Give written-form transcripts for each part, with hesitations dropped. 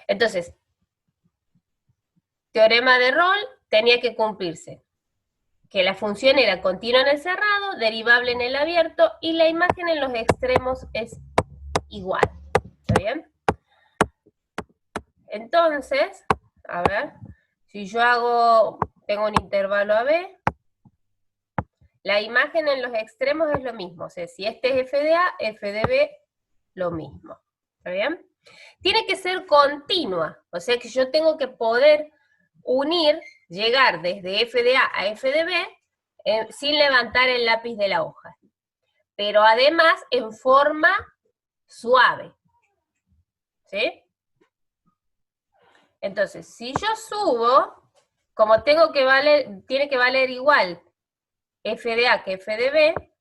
Entonces, teorema de Rolle tenía que cumplirse. Que la función era continua en el cerrado, derivable en el abierto, y la imagen en los extremos es igual. ¿Está bien? Entonces, a ver, si yo tengo un intervalo AB, la imagen en los extremos es lo mismo. O sea, si este es f de A, f de B, lo mismo. ¿Está bien? Tiene que ser continua. O sea que yo tengo que poder unir, llegar desde f de A a f de B sin levantar el lápiz de la hoja. Pero además en forma suave. ¿Sí? Entonces, si yo subo, como tiene que valer igual f de A que f de B,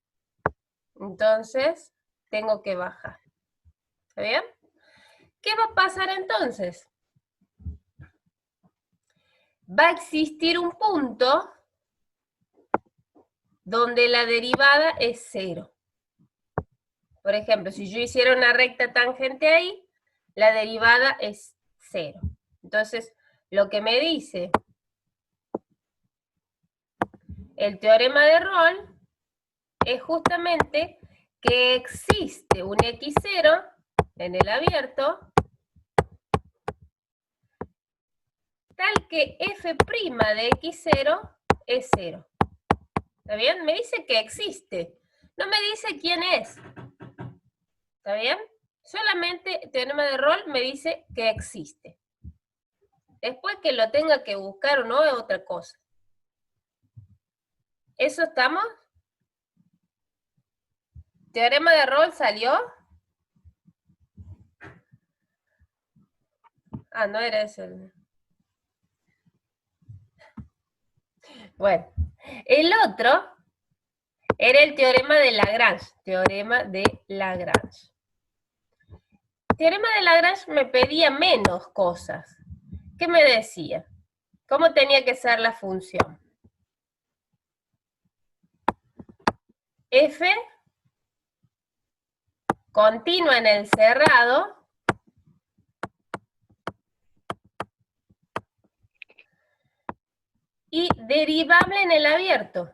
entonces tengo que bajar. ¿Está bien? ¿Qué va a pasar entonces? Va a existir un punto donde la derivada es 0. Por ejemplo, si yo hiciera una recta tangente ahí, la derivada es 0. Entonces, lo que me dice el teorema de Rolle es justamente que existe un x0 en el abierto tal que f' de x0 es 0. ¿Está bien? Me dice que existe. No me dice quién es. ¿Está bien? Solamente el teorema de Rolle me dice que existe. Después que lo tenga que buscar o no es otra cosa. ¿Eso estamos? ¿Teorema de Rolle salió? Ah, no era ese. Bueno, el otro era el teorema de Lagrange. Teorema de Lagrange. Teorema de Lagrange me pedía menos cosas. ¿Qué me decía? ¿Cómo tenía que ser la función? F continua en el cerrado y derivable en el abierto.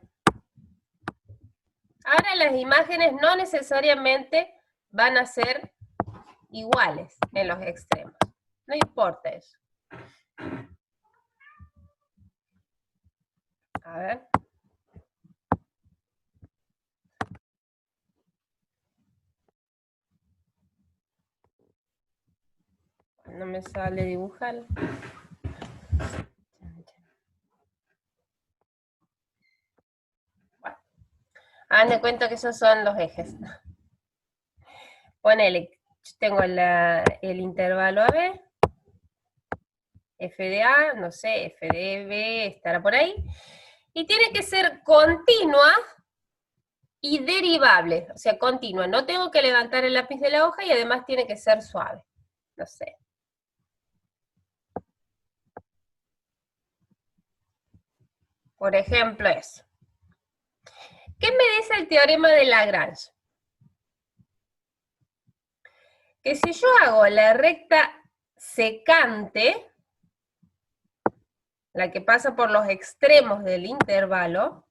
Ahora las imágenes no necesariamente van a ser iguales en los extremos. No importa eso. A ver. No me sale dibujar. Bueno. Hagan de cuenta que esos son los ejes. Ponele, yo tengo el intervalo AB, f de A, no sé, f de B estará por ahí, y tiene que ser continua y derivable, o sea, continua. No tengo que levantar el lápiz de la hoja y además tiene que ser suave. No sé. Por ejemplo, eso. ¿Qué me dice el teorema de Lagrange? Que si yo hago la recta secante, la que pasa por los extremos del intervalo,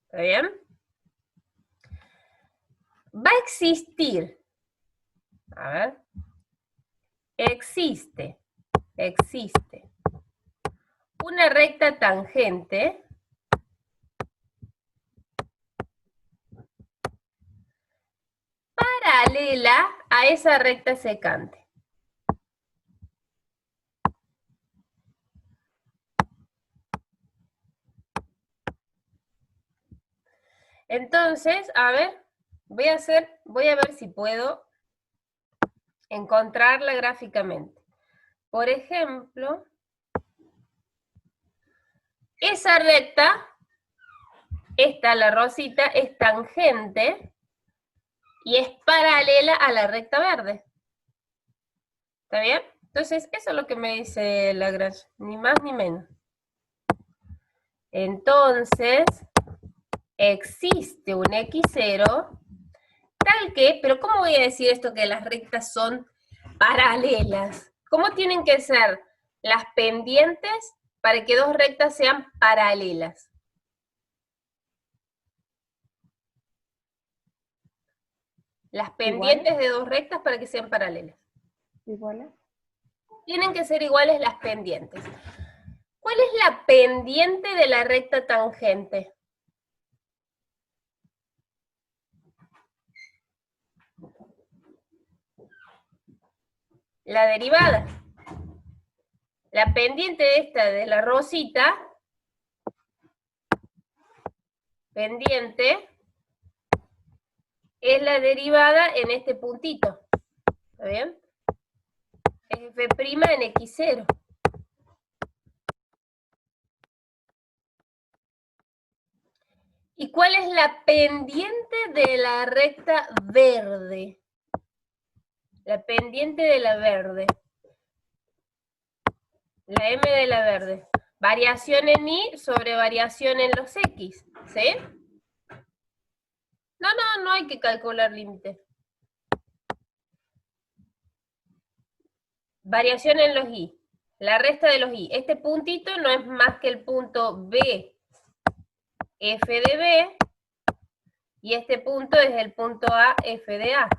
¿está bien? Va a existir, a ver, existe una recta tangente paralela a esa recta secante. Entonces, a ver, voy a ver si puedo encontrarla gráficamente. Por ejemplo, esa recta, esta, la rosita, es tangente y es paralela a la recta verde. ¿Está bien? Entonces, eso es lo que me dice Lagrange, ni más ni menos. Entonces, existe un x0 tal que, pero ¿cómo voy a decir esto que las rectas son paralelas? ¿Cómo tienen que ser las pendientes para que dos rectas sean paralelas? Las pendientes de dos rectas para que sean paralelas. ¿Iguales? Tienen que ser iguales las pendientes. ¿Cuál es la pendiente de la recta tangente? La derivada. La pendiente esta de la rosita, pendiente, es la derivada en este puntito. ¿Está bien? Es f' en x0. ¿Y cuál es la pendiente de la recta verde? La pendiente de la verde. La m de la verde. Variación en y sobre variación en los x. ¿Sí? No hay que calcular límite. Variación en los y. La resta de los y. Este puntito no es más que el punto b, f de b, y este punto es el punto a, f de a.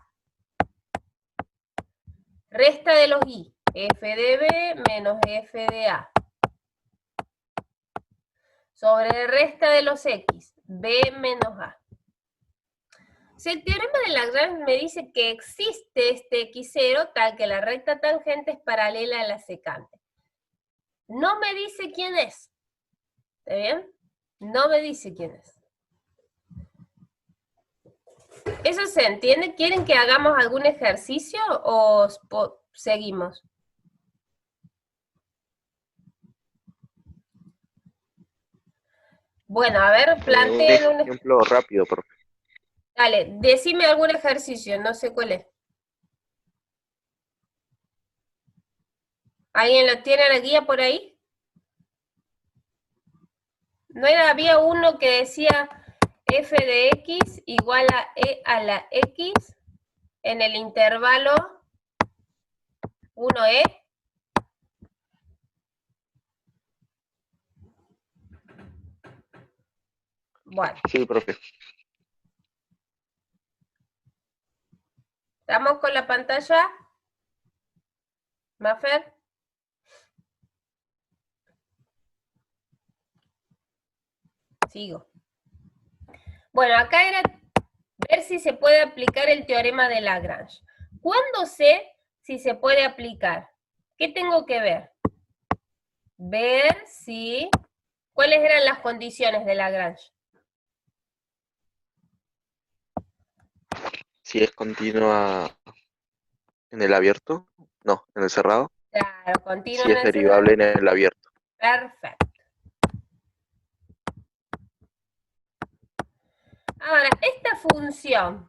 Resta de los y. F de b menos f de a. Sobre resta de los x. B menos a. Si el teorema de Lagrange me dice que existe este x0 tal que la recta tangente es paralela a la secante. No me dice quién es. ¿Está bien? No me dice quién es. ¿Eso se entiende? ¿Quieren que hagamos algún ejercicio o seguimos? Bueno, a ver, planteen un ejemplo rápido, profe. Dale, decime algún ejercicio, no sé cuál es. ¿Alguien lo tiene la guía por ahí? ¿No era, había uno que decía f de x igual a e a la x en el intervalo 1e? Bueno. Sí, profe. ¿Estamos con la pantalla? ¿Mafer? Sigo. Bueno, acá era ver si se puede aplicar el teorema de Lagrange. ¿Cuándo sé si se puede aplicar? ¿Qué tengo que ver? Ver si... ¿Cuáles eran las condiciones de Lagrange? Si es continua en el abierto, no, en el cerrado. Claro, continua Si en es el cerrado. derivable en el abierto. Perfecto. Ahora, esta función,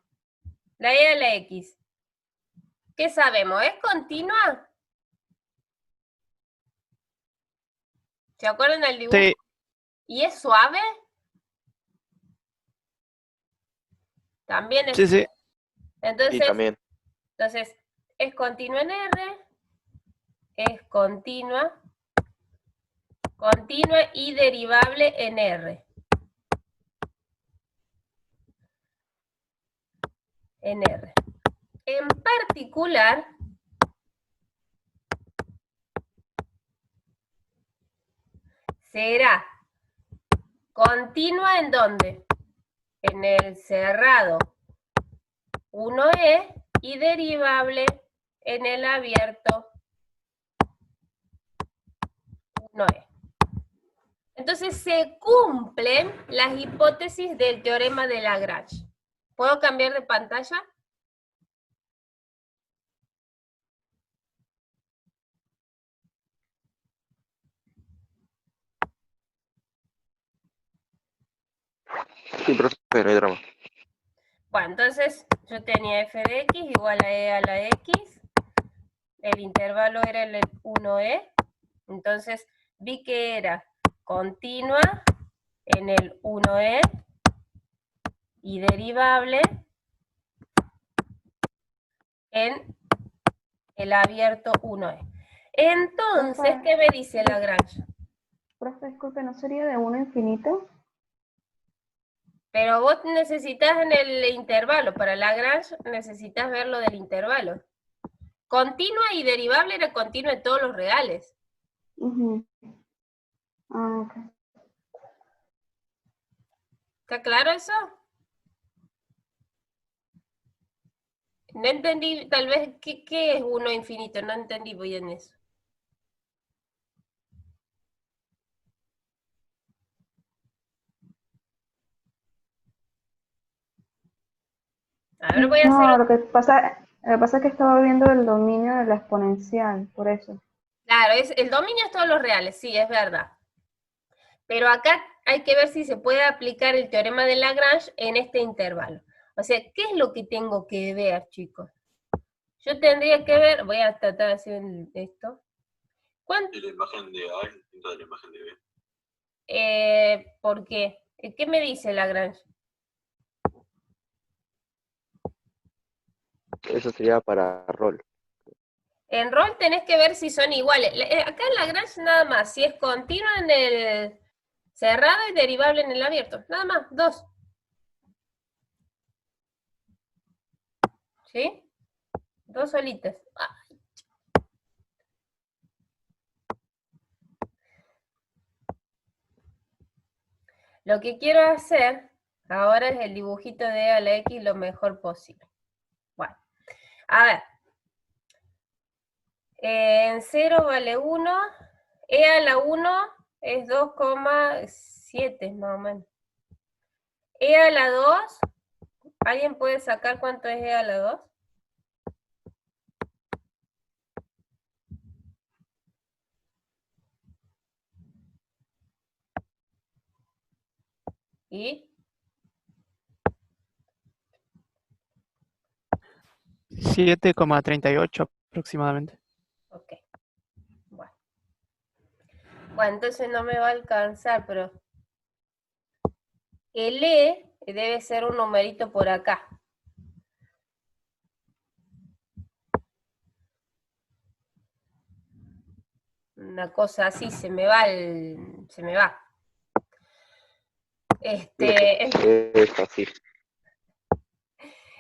la e a la x, ¿qué sabemos? ¿Es continua? ¿Se acuerdan del dibujo? Sí. ¿Y es suave? También es Sí, suave. sí. Entonces, Y también. es continua en R, es continua y derivable en R. En R. En particular, será continua ¿en dónde? En el cerrado 1e y derivable en el abierto 1e. Entonces se cumplen las hipótesis del teorema de Lagrange. ¿Puedo cambiar de pantalla? Sí, profe, no hay drama. Bueno, entonces yo tenía f de x igual a e a la x. El intervalo era el 1e. Entonces vi que era continua en el 1e y derivable en el abierto 1E. Entonces, Profe. ¿qué me dice Lagrange? Profe, disculpe, ¿no sería de 1 a infinito? Pero vos necesitas en el intervalo, para Lagrange necesitas ver lo del intervalo. Continua y derivable era continua en todos los reales. Ujú. Ah, ok. ¿Está claro eso? No entendí, tal vez, ¿qué es 1 infinito? No entendí bien eso. Ahora voy a hacer No, otro. lo que pasa es que estaba viendo el dominio de la exponencial, por eso. Claro, el dominio es todos los reales, sí, es verdad. Pero acá hay que ver si se puede aplicar el teorema de Lagrange en este intervalo. O sea, ¿qué es lo que tengo que ver, chicos? Yo tendría que ver, voy a tratar de hacer esto. ¿Cuánto? Y la imagen de A es distinta de la imagen de B. ¿Por qué? ¿Qué me dice Lagrange? Eso sería para rol. En rol tenés que ver si son iguales. Acá en Lagrange nada más, si es continua en el cerrado y derivable en el abierto. Nada más, dos. ¿Sí? Dos solitas. Lo que quiero hacer ahora es el dibujito de E a la X lo mejor posible. Bueno, a ver. En 0 vale 1. E a la 1 es 2,7 más o menos. E a la 2, ¿alguien puede sacar cuánto es E a la 2? ¿Y? 7,38 aproximadamente. Ok. Bueno. Bueno, entonces no me va a alcanzar, pero el E debe ser un numerito por acá. Una cosa así, se me va. Es así.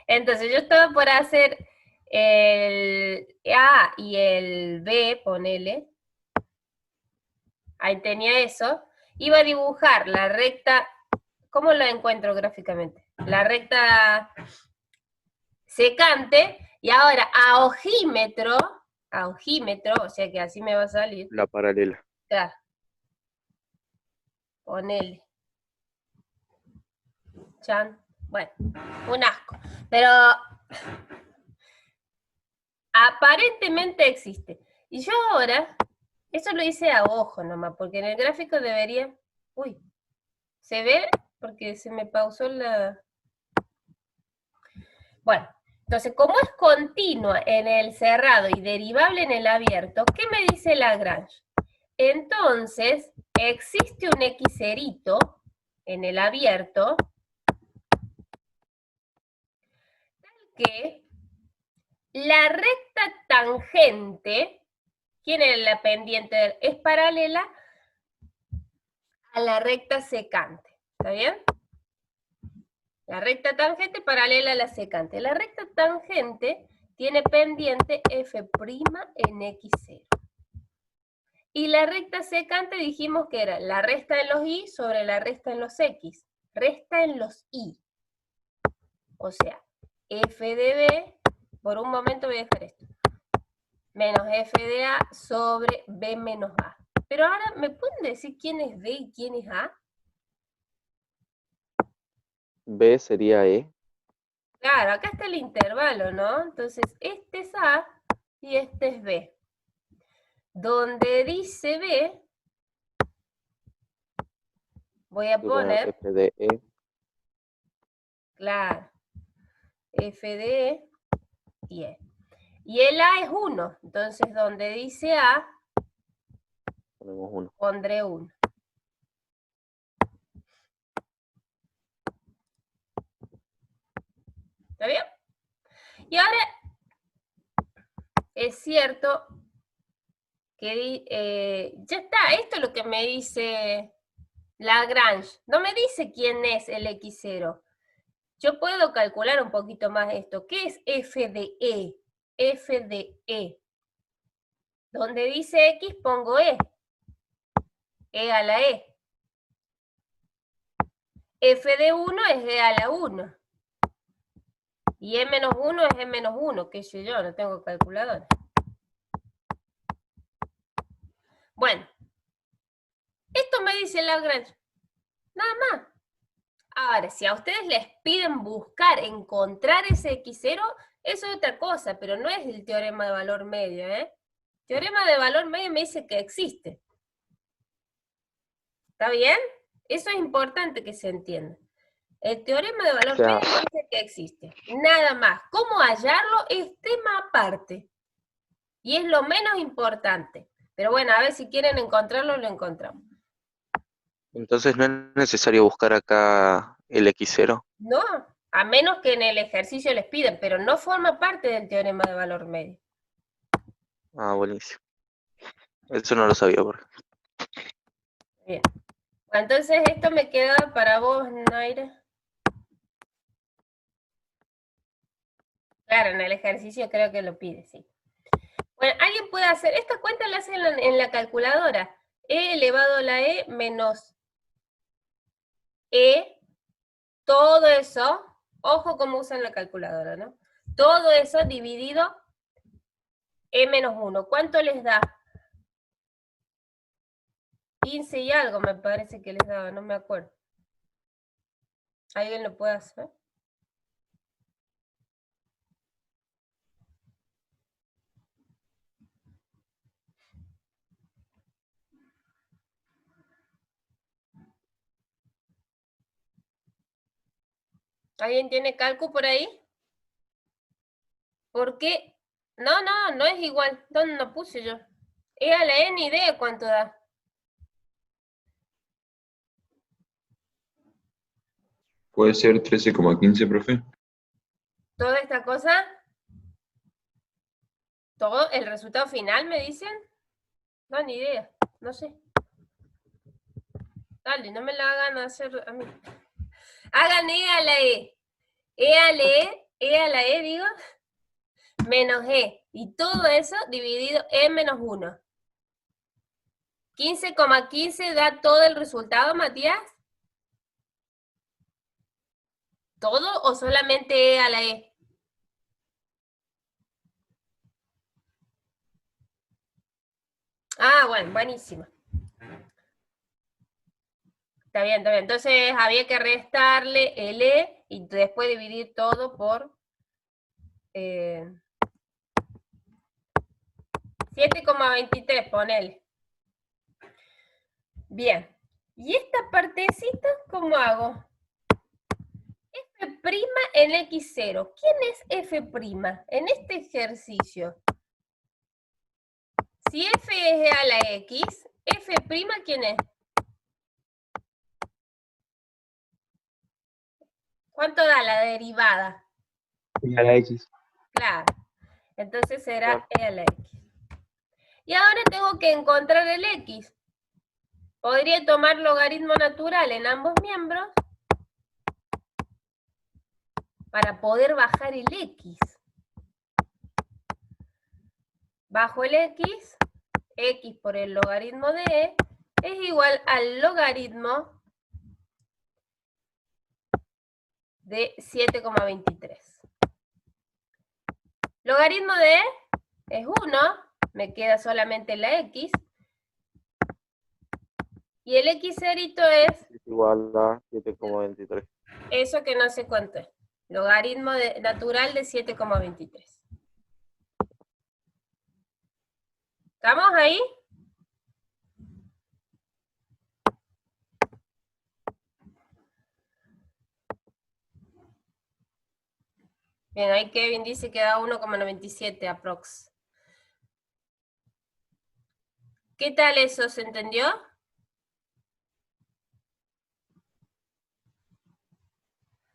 Entonces yo estaba por hacer el A y el B, ponele. Ahí tenía eso. Iba a dibujar la recta. ¿Cómo la encuentro gráficamente? La recta secante. Y ahora a ojímetro, o sea que así me va a salir. La paralela. Claro. Ponele. Chan. Bueno, un asco. Pero aparentemente existe. Y yo ahora, eso lo hice a ojo nomás, porque en el gráfico debería... Uy, ¿se ve? Porque se me pausó la... Bueno, entonces, como es continua en el cerrado y derivable en el abierto, ¿qué me dice Lagrange? Entonces, existe un xerito en el abierto que la recta tangente, ¿quién es la pendiente? Es paralela a la recta secante, ¿está bien? La recta tangente paralela a la secante. La recta tangente tiene pendiente f' en x0. Y la recta secante dijimos que era la resta en los y sobre la resta en los x. Resta en los y. O sea, f de b, por un momento voy a dejar esto, menos f de a sobre b menos a. Pero ahora, ¿me pueden decir quién es b y quién es a? B sería E. Claro, acá está el intervalo, ¿no? Entonces, este es a y este es b. Donde dice b, voy a poner, F de E. claro, f de e y e. Y el a es 1, entonces donde dice a, Ponemos 1. pondré 1. ¿Está bien? Y ahora, es cierto que ya está, esto es lo que me dice Lagrange. No me dice quién es el X0. Yo puedo calcular un poquito más esto. ¿Qué es f de E? F de E. Donde dice X pongo E. E a la E. F de 1 es E a la 1. Y E menos 1 es E menos 1, qué sé yo, no tengo calculadora. Bueno, esto me dice Lagrange. Nada más. Ahora, si a ustedes les piden buscar, encontrar ese X0, eso es otra cosa, pero no es el teorema de valor medio, ¿eh? El teorema de valor medio me dice que existe. ¿Está bien? Eso es importante que se entienda. El teorema de valor medio me dice que existe. Nada más. ¿Cómo hallarlo? Es tema aparte. Y es lo menos importante. Pero bueno, a ver si quieren encontrarlo, lo encontramos. Entonces no es necesario buscar acá el X0. No, a menos que en el ejercicio les piden, pero no forma parte del teorema de valor medio. Ah, buenísimo. Eso no lo sabía, por ejemplo. Bien. Entonces esto me queda para vos, Naira. Claro, en el ejercicio creo que lo pide, sí. Bueno, alguien puede hacer, esta cuenta la hace en la calculadora. E elevado a la E menos E, todo eso, ojo cómo usan la calculadora, ¿no? Todo eso dividido E menos 1. ¿Cuánto les da? 15 y algo me parece que les daba, no me acuerdo. ¿Alguien lo puede hacer? ¿Alguien tiene cálculo por ahí? ¿Por qué? No, no es igual. ¿Dónde lo puse yo? E a la N, ni idea cuánto da. Puede ser 13,15, profe. ¿Toda esta cosa? ¿Todo el resultado final me dicen? No, ni idea. No sé. Dale, no me la hagan hacer a mí. Hagan E a la E. E a la E, E a la E, digo, menos E. Y todo eso dividido E menos 1. 15,15 da todo el resultado, Matías. ¿Todo o solamente E a la E? Ah, bueno, buenísimo. Está bien, está bien. Entonces había que restarle el E y después dividir todo por 7,23, ponele. Bien. ¿Y esta partecita cómo hago? F' en X0. ¿Quién es F' en este ejercicio? Si F es a la X, F' ¿quién es? ¿Cuánto da la derivada? E a la X. Claro. Entonces será E a la X. Y ahora tengo que encontrar el X. Podría tomar logaritmo natural en ambos miembros para poder bajar el X. Bajo el X, X por el logaritmo de E, es igual al logaritmo de 7,23. Logaritmo de E es 1, me queda solamente la X, y el X cerito es Igual a 7,23. eso que no sé cuánto es. Logaritmo natural de 7,23. ¿Estamos ahí? Bien, ahí Kevin dice que da 1,97 aprox. ¿Qué tal eso? ¿Se entendió?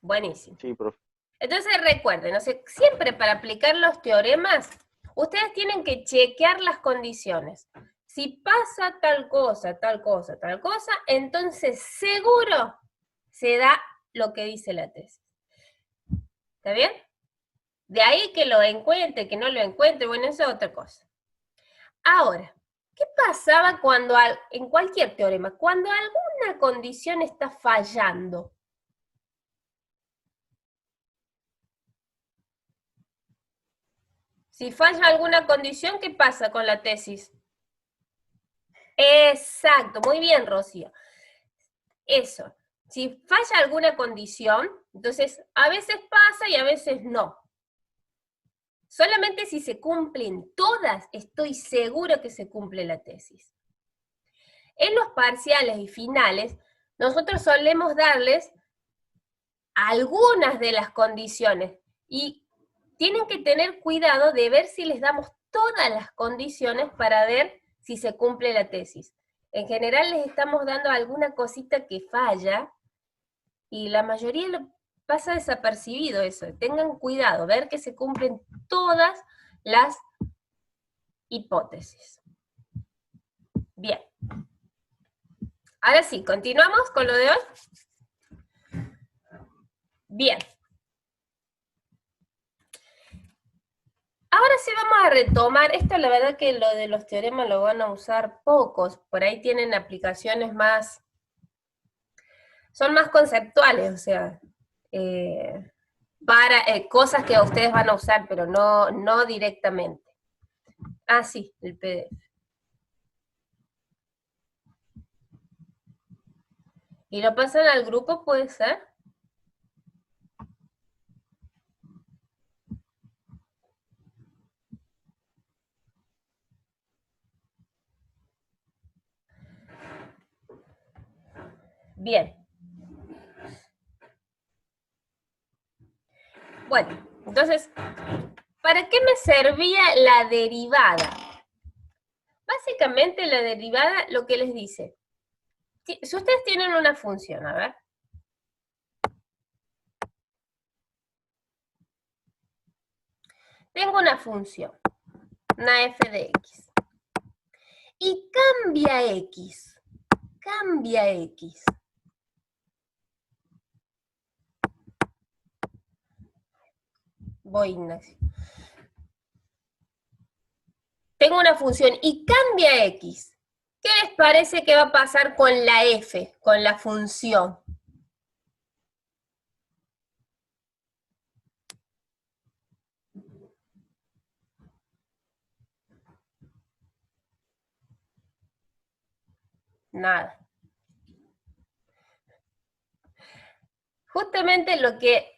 Buenísimo. Sí, profe. Entonces recuerden, siempre para aplicar los teoremas, Ustedes tienen que chequear las condiciones. Si pasa tal cosa, tal cosa, tal cosa, entonces seguro se da lo que dice la tesis. ¿Está bien? De ahí que lo encuentre, que no lo encuentre, bueno, eso es otra cosa. Ahora, ¿qué pasaba cuando, en cualquier teorema, cuando alguna condición está fallando? Si falla alguna condición, ¿qué pasa con la tesis? Exacto, muy bien, Rocío. Eso. Si falla alguna condición, entonces a veces pasa y a veces no. Solamente si se cumplen todas, estoy seguro que se cumple la tesis. En los parciales y finales, nosotros solemos darles algunas de las condiciones y tienen que tener cuidado de ver si les damos todas las condiciones para ver si se cumple la tesis. En general les estamos dando alguna cosita que falla y la mayoría lo pasa desapercibido eso. Tengan cuidado, ver que se cumplen todas las hipótesis. Bien. Ahora sí, continuamos con lo de hoy. Bien. Ahora sí vamos a retomar, esto la verdad que lo de los teoremas lo van a usar pocos, por ahí tienen aplicaciones más, son más conceptuales, o sea, para cosas que ustedes van a usar, pero no directamente. Ah, sí, el PDF. ¿Y lo pasan al grupo, puede ser? Bien. Bueno, entonces, ¿para qué me servía la derivada? Básicamente la derivada lo que les dice. Si ustedes tienen una función, a ver. Tengo una función, una f de x. Y cambia x. Cambia x. Voy, Ignacio. Tengo una función y cambia x. ¿Qué les parece que va a pasar con la f, con la función? Nada. Justamente lo que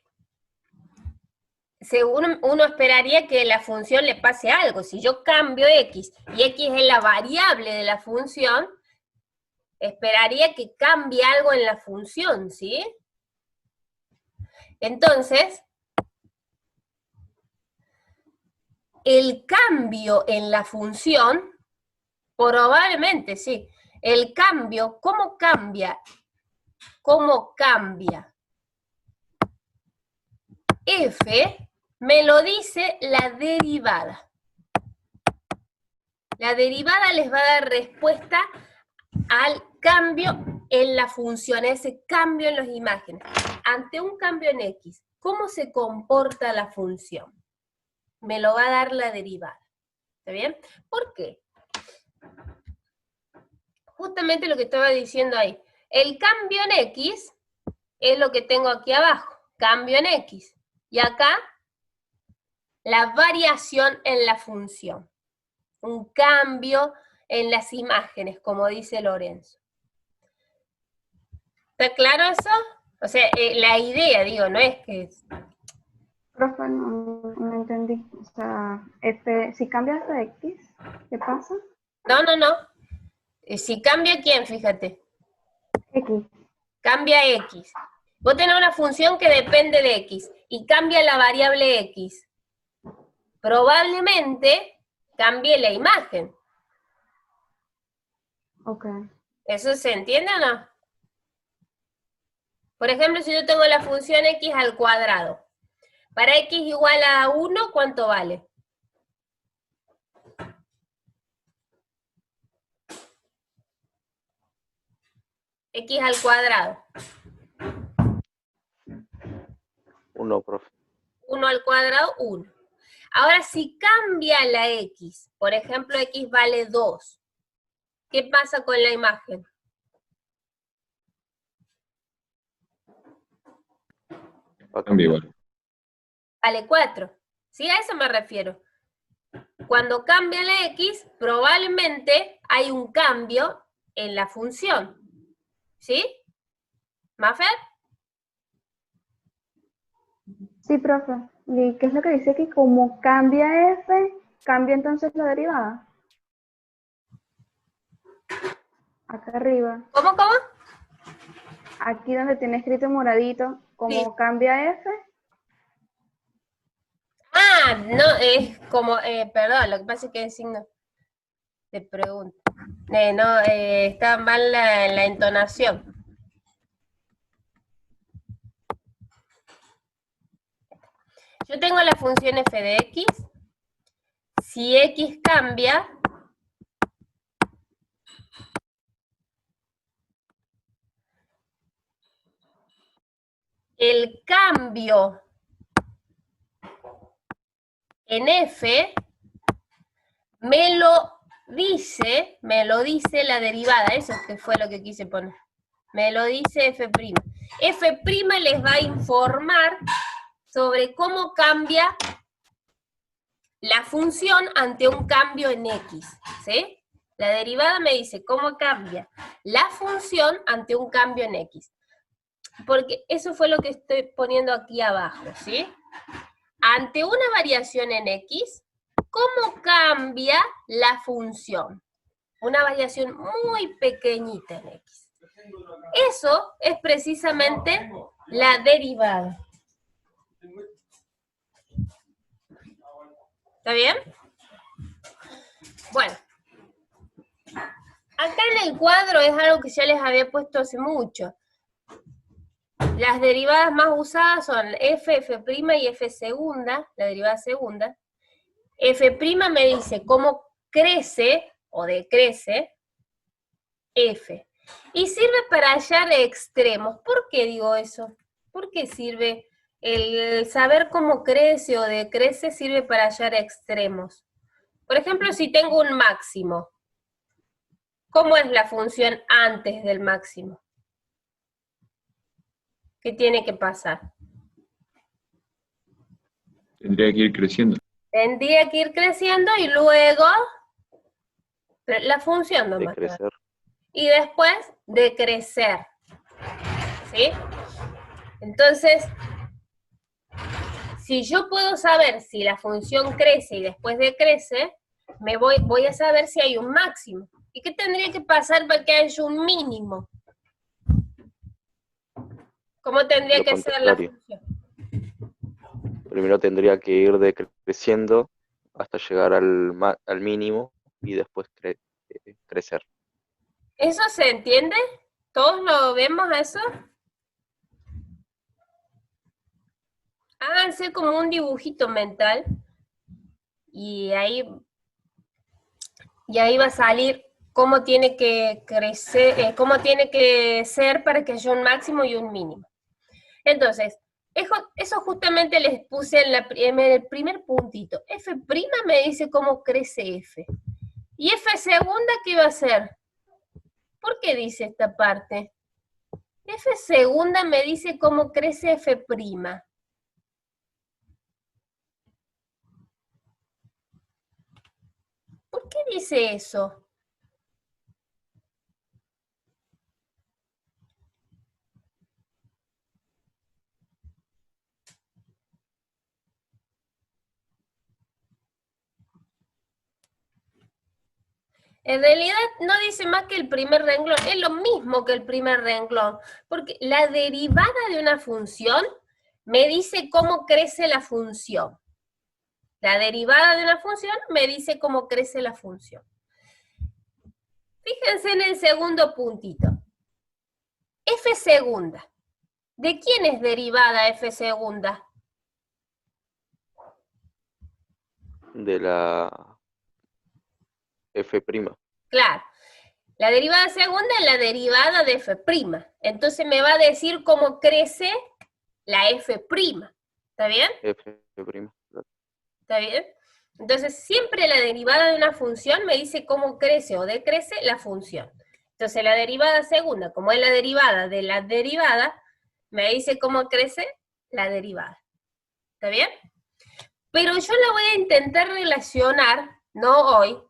según uno esperaría que la función le pase algo. Si yo cambio x y x es la variable de la función, esperaría que cambie algo en la función, ¿sí? Entonces, el cambio en la función, probablemente sí. El cambio, ¿cómo cambia? ¿Cómo cambia? F me lo dice la derivada. La derivada les va a dar respuesta al cambio en la función, ese cambio en las imágenes. Ante un cambio en X, ¿cómo se comporta la función? Me lo va a dar la derivada. ¿Está bien? ¿Por qué? Justamente lo que estaba diciendo ahí. El cambio en X es lo que tengo aquí abajo. Cambio en X. Y acá, la variación en la función. Un cambio en las imágenes, como dice Lorenzo. ¿Está claro eso? O sea, la idea, digo, no es que... Profe, no entendí. O sea, si cambias de X, ¿qué pasa? No. Si cambia, ¿quién? Fíjate. X. Cambia X. Vos tenés una función que depende de X y cambia la variable X. Probablemente cambie la imagen. Ok. ¿Eso se entiende o no? Por ejemplo, si yo tengo la función x al cuadrado. Para x igual a 1, ¿cuánto vale? X al cuadrado. 1, profe. 1 al cuadrado, 1. Ahora, si cambia la X, por ejemplo, X vale 2, ¿qué pasa con la imagen? Va a Cambia cambiar. igual. Vale 4. ¿Sí? A eso me refiero. Cuando cambia la X, probablemente hay un cambio en la función. ¿Sí? ¿Mafer? Sí, profe. ¿Y qué es lo que dice aquí? Como cambia f, cambia entonces la derivada. Acá arriba. ¿Cómo? Aquí donde tiene escrito moradito, como Sí. cambia f. Ah, no, es como, perdón, lo que pasa es que es signo de pregunta. No, está mal la entonación. Yo tengo la función f de x. Si x cambia, el cambio en f me lo dice la derivada. Eso que fue lo que quise poner. Me lo dice f'. F' les va a informar sobre cómo cambia la función ante un cambio en x, ¿sí? La derivada me dice cómo cambia la función ante un cambio en x. Porque eso fue lo que estoy poniendo aquí abajo, ¿sí? Ante una variación en x, ¿cómo cambia la función? Una variación muy pequeñita en x. Eso es precisamente la derivada. ¿Está bien? Bueno. Acá en el cuadro es algo que ya les había puesto hace mucho. Las derivadas más usadas son f, f' y f segunda, la derivada segunda. F' me dice cómo crece o decrece f. Y sirve para hallar extremos. ¿Por qué digo eso? ¿Por qué sirve? El saber cómo crece o decrece sirve para hallar extremos. Por ejemplo, si tengo un máximo, ¿cómo es la función antes del máximo? ¿Qué tiene que pasar? Tendría que ir creciendo. Tendría que ir creciendo y luego la función De nomás. crecer. Y después decrecer. ¿Sí? Entonces, si yo puedo saber si la función crece y después decrece, voy a saber si hay un máximo. ¿Y qué tendría que pasar para que haya un mínimo? ¿Cómo tendría Lo que ser la contrario. función? Primero tendría que ir decreciendo hasta llegar al mínimo y después crecer. ¿Eso se entiende? ¿Todos lo vemos eso? Háganse como un dibujito mental y ahí va a salir cómo tiene que crecer, cómo tiene que ser para que haya un máximo y un mínimo. Entonces, eso justamente les puse en el primer puntito. F' me dice cómo crece F. ¿Y F segunda qué va a hacer? ¿Por qué dice esta parte? F segunda me dice cómo crece F'. ¿Por qué dice eso? En realidad no dice más que el primer renglón, es lo mismo que el primer renglón, porque la derivada de una función me dice cómo crece la función. La derivada de una función me dice cómo crece la función. Fíjense en el segundo puntito. F segunda. ¿De quién es derivada F segunda? De la F'. Claro. La derivada segunda es la derivada de f'. Entonces me va a decir cómo crece la f'. ¿Está bien? F'. ¿Está bien? Entonces siempre la derivada de una función me dice cómo crece o decrece la función. Entonces la derivada segunda, como es la derivada de la derivada, me dice cómo crece la derivada. ¿Está bien? Pero yo la voy a intentar relacionar, no hoy.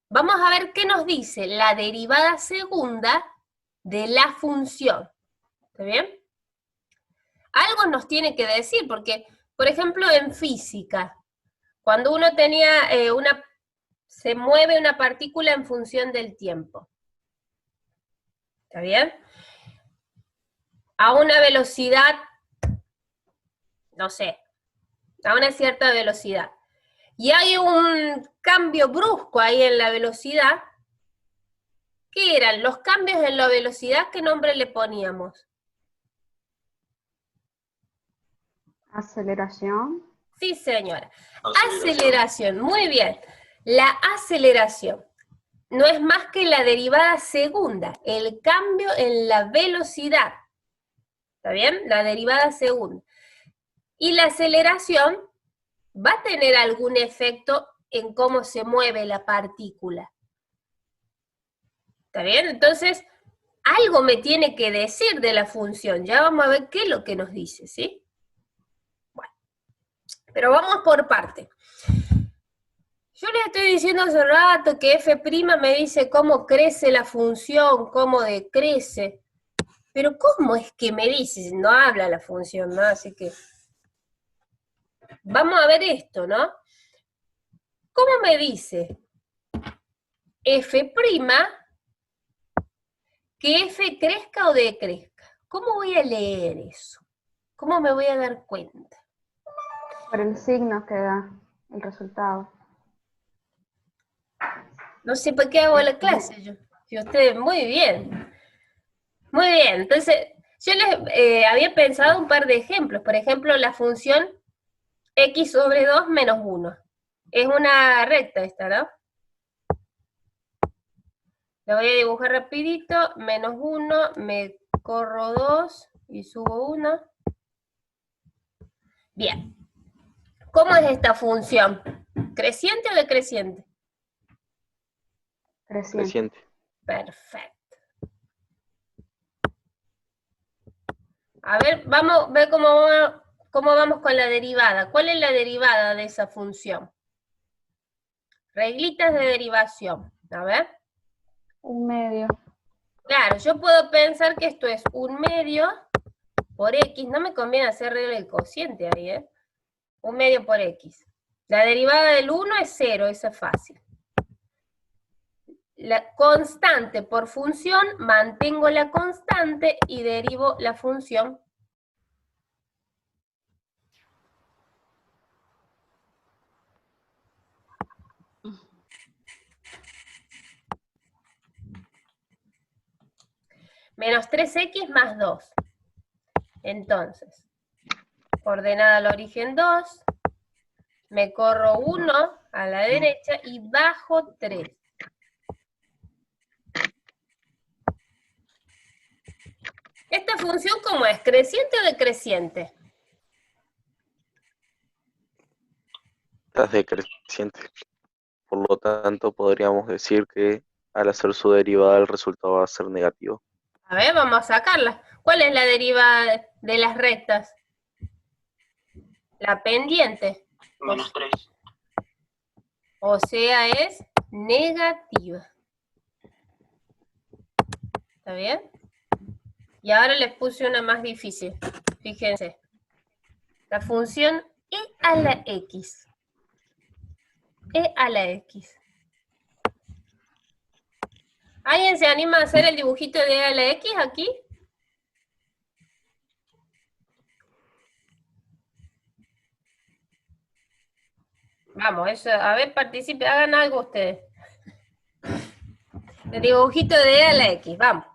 Vamos a ver qué nos dice la derivada segunda de la función. ¿Está bien? Algo nos tiene que decir, porque, por ejemplo, en física, cuando uno tenía se mueve una partícula en función del tiempo. ¿Está bien? A una velocidad, no sé, a una cierta velocidad. Y hay un cambio brusco ahí en la velocidad. ¿Qué eran? Los cambios en la velocidad, ¿qué nombre le poníamos? Aceleración. Sí, señora. Aceleración. Aceleración, muy bien. La aceleración no es más que la derivada segunda, el cambio en la velocidad. ¿Está bien? La derivada segunda. Y la aceleración va a tener algún efecto en cómo se mueve la partícula. ¿Está bien? Entonces, algo me tiene que decir de la función. Ya vamos a ver qué es lo que nos dice, ¿sí? Bueno, pero vamos por parte. Yo les estoy diciendo hace rato que f' me dice cómo crece la función, cómo decrece. Pero ¿cómo es que me dice? No habla la función, ¿no? Así que vamos a ver esto, ¿no? ¿Cómo me dice f' que f crezca o decrezca? ¿Cómo voy a leer eso? ¿Cómo me voy a dar cuenta? Por el signo que da el resultado. No sé por qué hago la clase yo. Y ustedes, muy bien. Muy bien, entonces yo les había pensado un par de ejemplos. Por ejemplo, la función x sobre 2 menos 1. Es una recta esta, ¿no? La voy a dibujar rapidito. Menos 1, me corro 2 y subo 1. Bien. ¿Cómo es esta función? ¿Creciente o decreciente? Creciente. Perfecto. A ver, vamos a ver cómo vamos con la derivada. ¿Cuál es la derivada de esa función? Reglitas de derivación. A ver. 1/2. Claro, yo puedo pensar que esto es 1/2 por x. No me conviene hacer regla del cociente ahí, ¿eh? 1/2 por x. La derivada del 1 es 0, eso es fácil. La constante por función, mantengo la constante y derivo la función. Menos 3x más 2. Entonces, ordenada al origen 2, me corro 1 a la derecha y bajo 3. ¿Esta función cómo es? ¿Creciente o decreciente? Es decreciente. Por lo tanto, podríamos decir que al hacer su derivada el resultado va a ser negativo. A ver, vamos a sacarla. ¿Cuál es la derivada de las rectas? La pendiente. Menos 3. O sea, es negativa. ¿Está bien? Y ahora les puse una más difícil. Fíjense. La función e a la x. E a la x. ¿Alguien se anima a hacer el dibujito de e a la x aquí? Vamos, eso, a ver, participen, hagan algo ustedes. El dibujito de e a la x, vamos.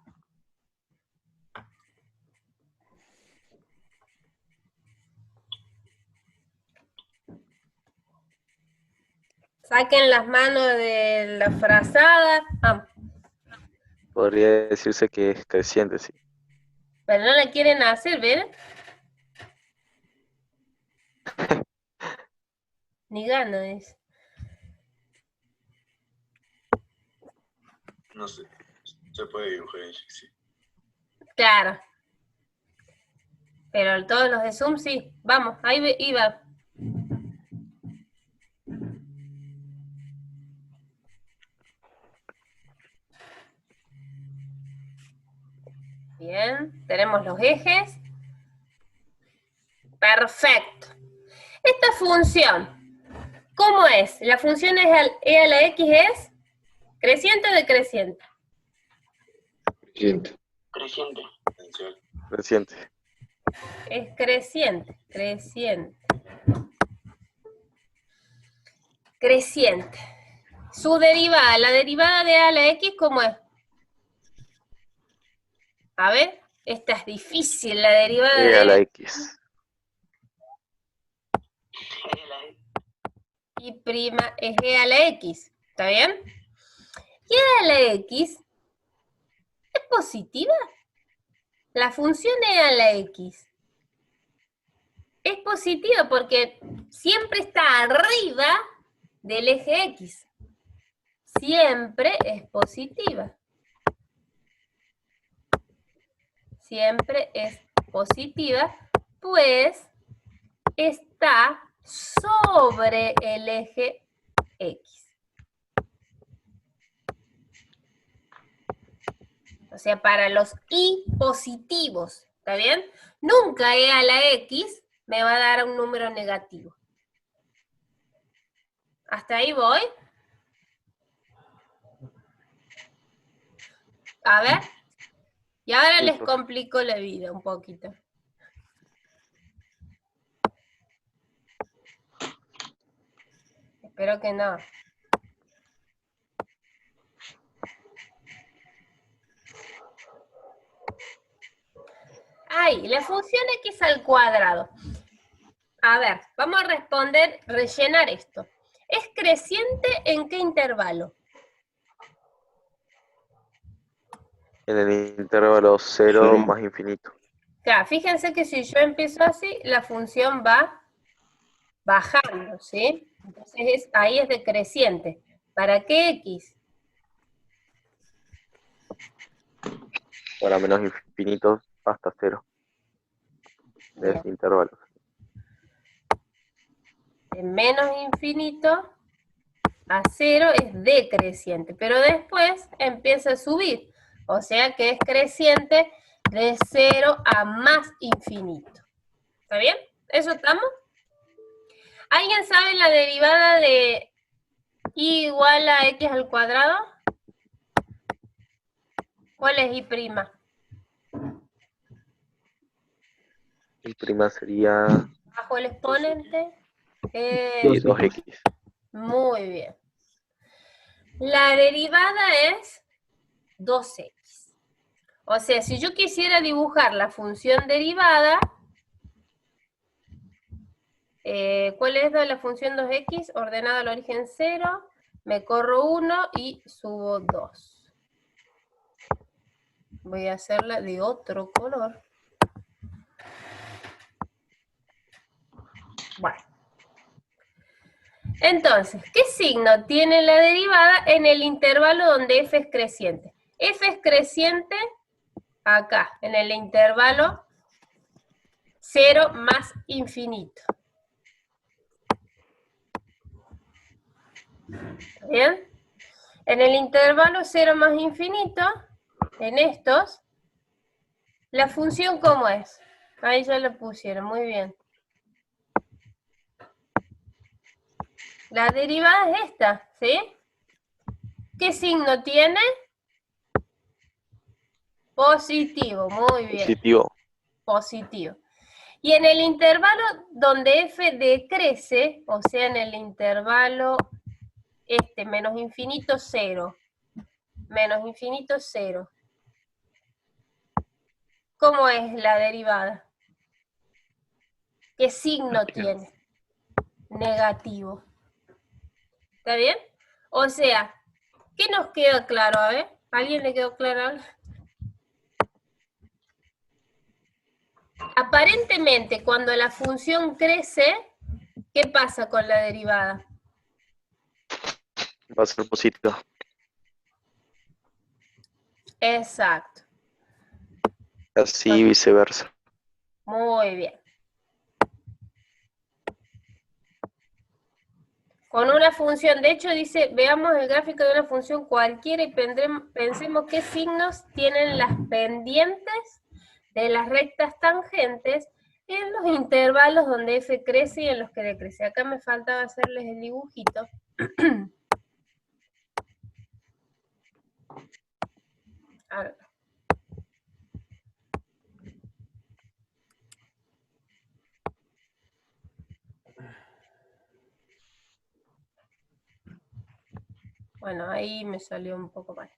Saquen las manos de la frazada, vamos. Podría decirse que es creciente, sí. Pero no la quieren hacer, ¿ven? Ni gana es. No sé. Se puede dibujar en sí. Claro. Pero todos los de Zoom sí. Vamos, ahí iba. Bien, tenemos los ejes. Perfecto. Esta función, ¿cómo es? La función e a la x es creciente o decreciente. Creciente. Creciente. Exponencial. Creciente. Es creciente, creciente. Su derivada, la derivada de a a la x, ¿cómo es? A ver, esta es difícil, la derivada E a la de X. y prima es e a la x, ¿está bien? Y e a la x es positiva. La función e a la x es positiva porque siempre está arriba del eje x. Siempre es positiva. Siempre es positiva, pues está sobre el eje x. O sea, para los y positivos, ¿está bien? Nunca e a la x me va a dar un número negativo. ¿Hasta ahí voy? A ver. Y ahora Sí, les profe. complico la vida un poquito. Espero que no. Ahí, la función x al cuadrado. A ver, vamos a responder, rellenar esto. ¿Es creciente en qué intervalo? En el intervalo 0 más infinito. Claro, fíjense que si yo empiezo así, la función va bajando, ¿sí? Entonces ahí es decreciente. ¿Para qué x? Para menos infinitos hasta 0. De Bien. ese intervalo. De menos infinito a 0 es decreciente, pero después empieza a subir. O sea que es creciente de 0 a más infinito. ¿Está bien? ¿Eso estamos? ¿Alguien sabe la derivada de y igual a x al cuadrado? ¿Cuál es y prima? Y prima sería Bajo el exponente. y 2x. Muy bien. La derivada es 2x. O sea, si yo quisiera dibujar la función derivada, ¿cuál es la función 2x? Ordenada al origen 0, me corro 1 y subo 2. Voy a hacerla de otro color. Bueno. Entonces, ¿qué signo tiene la derivada en el intervalo donde f es creciente? F es creciente acá, en el intervalo 0 más infinito. ¿Bien? En el intervalo 0 más infinito, en estos, la función ¿cómo es? Ahí ya lo pusieron, muy bien. La derivada es esta, ¿sí? ¿Qué signo tiene? Positivo, muy bien. Positivo. Positivo. Y en el intervalo donde f decrece, o sea, en el intervalo menos infinito 0, menos infinito 0, ¿cómo es la derivada? ¿Qué signo tiene? Negativo. ¿Está bien? O sea, ¿qué nos queda claro? A ver, ¿A alguien le quedó claro algo? Aparentemente, cuando la función crece, ¿qué pasa con la derivada? Va a ser positiva. Exacto. Así viceversa. Muy bien. Con una función, de hecho dice, veamos el gráfico de una función cualquiera y pensemos qué signos tienen las pendientes de las rectas tangentes en los intervalos donde f crece y en los que decrece. Acá me faltaba hacerles el dibujito. A ver. Bueno, ahí me salió un poco mal.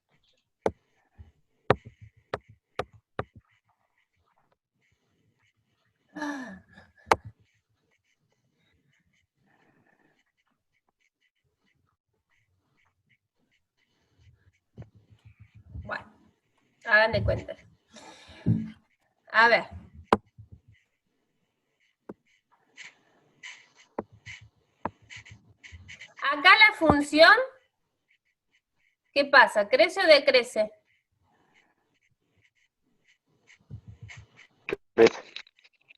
Bueno, hagan de cuenta. A ver. Acá la función, ¿qué pasa? ¿Crece o decrece?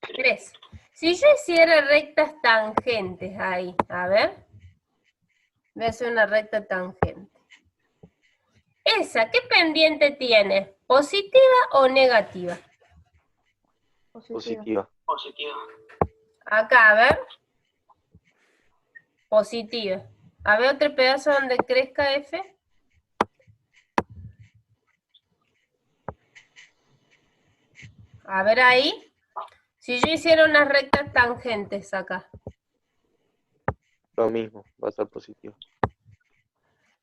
Crece. Si yo hiciera rectas tangentes ahí, a ver. Voy a hacer una recta tangente. Esa, ¿qué pendiente tiene? ¿Positiva o negativa? Positiva. Positiva. Acá, a ver. Positiva. A ver otro pedazo donde crezca F. A ver ahí. Si yo hiciera unas rectas tangentes acá. Lo mismo, va a ser positivo.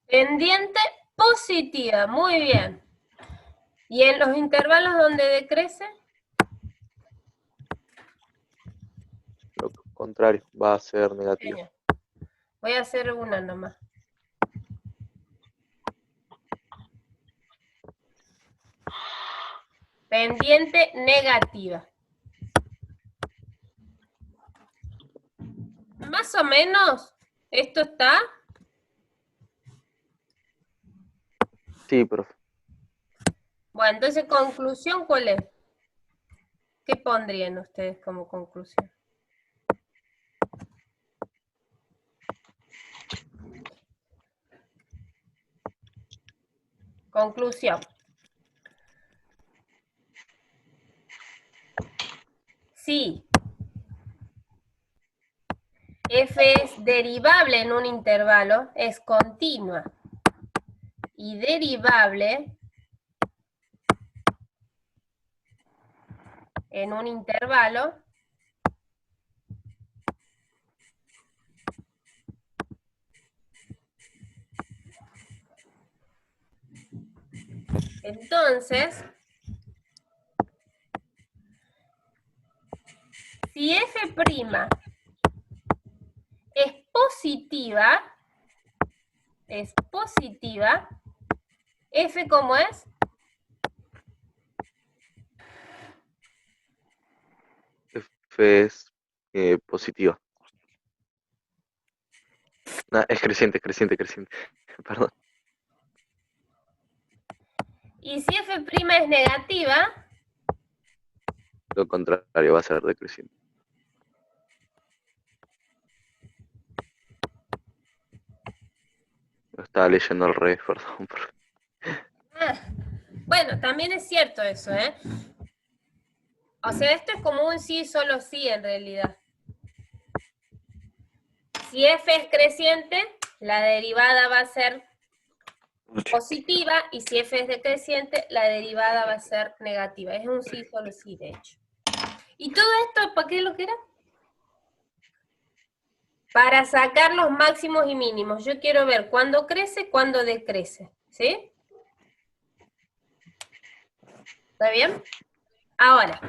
Pendiente positiva, muy bien. ¿Y en los intervalos donde decrece? Lo contrario, va a ser negativo. Genial. Voy a hacer una nomás. Pendiente negativa. Más o menos, ¿esto está? Sí, profe. Bueno, entonces, ¿conclusión cuál es? ¿Qué pondrían ustedes como conclusión? Conclusión. Sí. F es derivable en un intervalo, es continua. Y derivable en un intervalo entonces, si f' es positiva, f ¿cómo es? F es positiva. No, es creciente. Perdón. Y si f' es negativa, Lo contrario, va a ser decreciente. Lo estaba leyendo al revés, perdón. bueno, también es cierto eso, ¿eh? O sea, esto es como un sí, solo sí en realidad. Si f es creciente, la derivada va a ser positiva, y si f es decreciente, la derivada va a ser negativa. Es un sí, solo sí, de hecho. ¿Y todo esto para qué lo que era? Para sacar los máximos y mínimos. Yo quiero ver cuándo crece, cuándo decrece. ¿Sí? ¿Está bien? Ahora,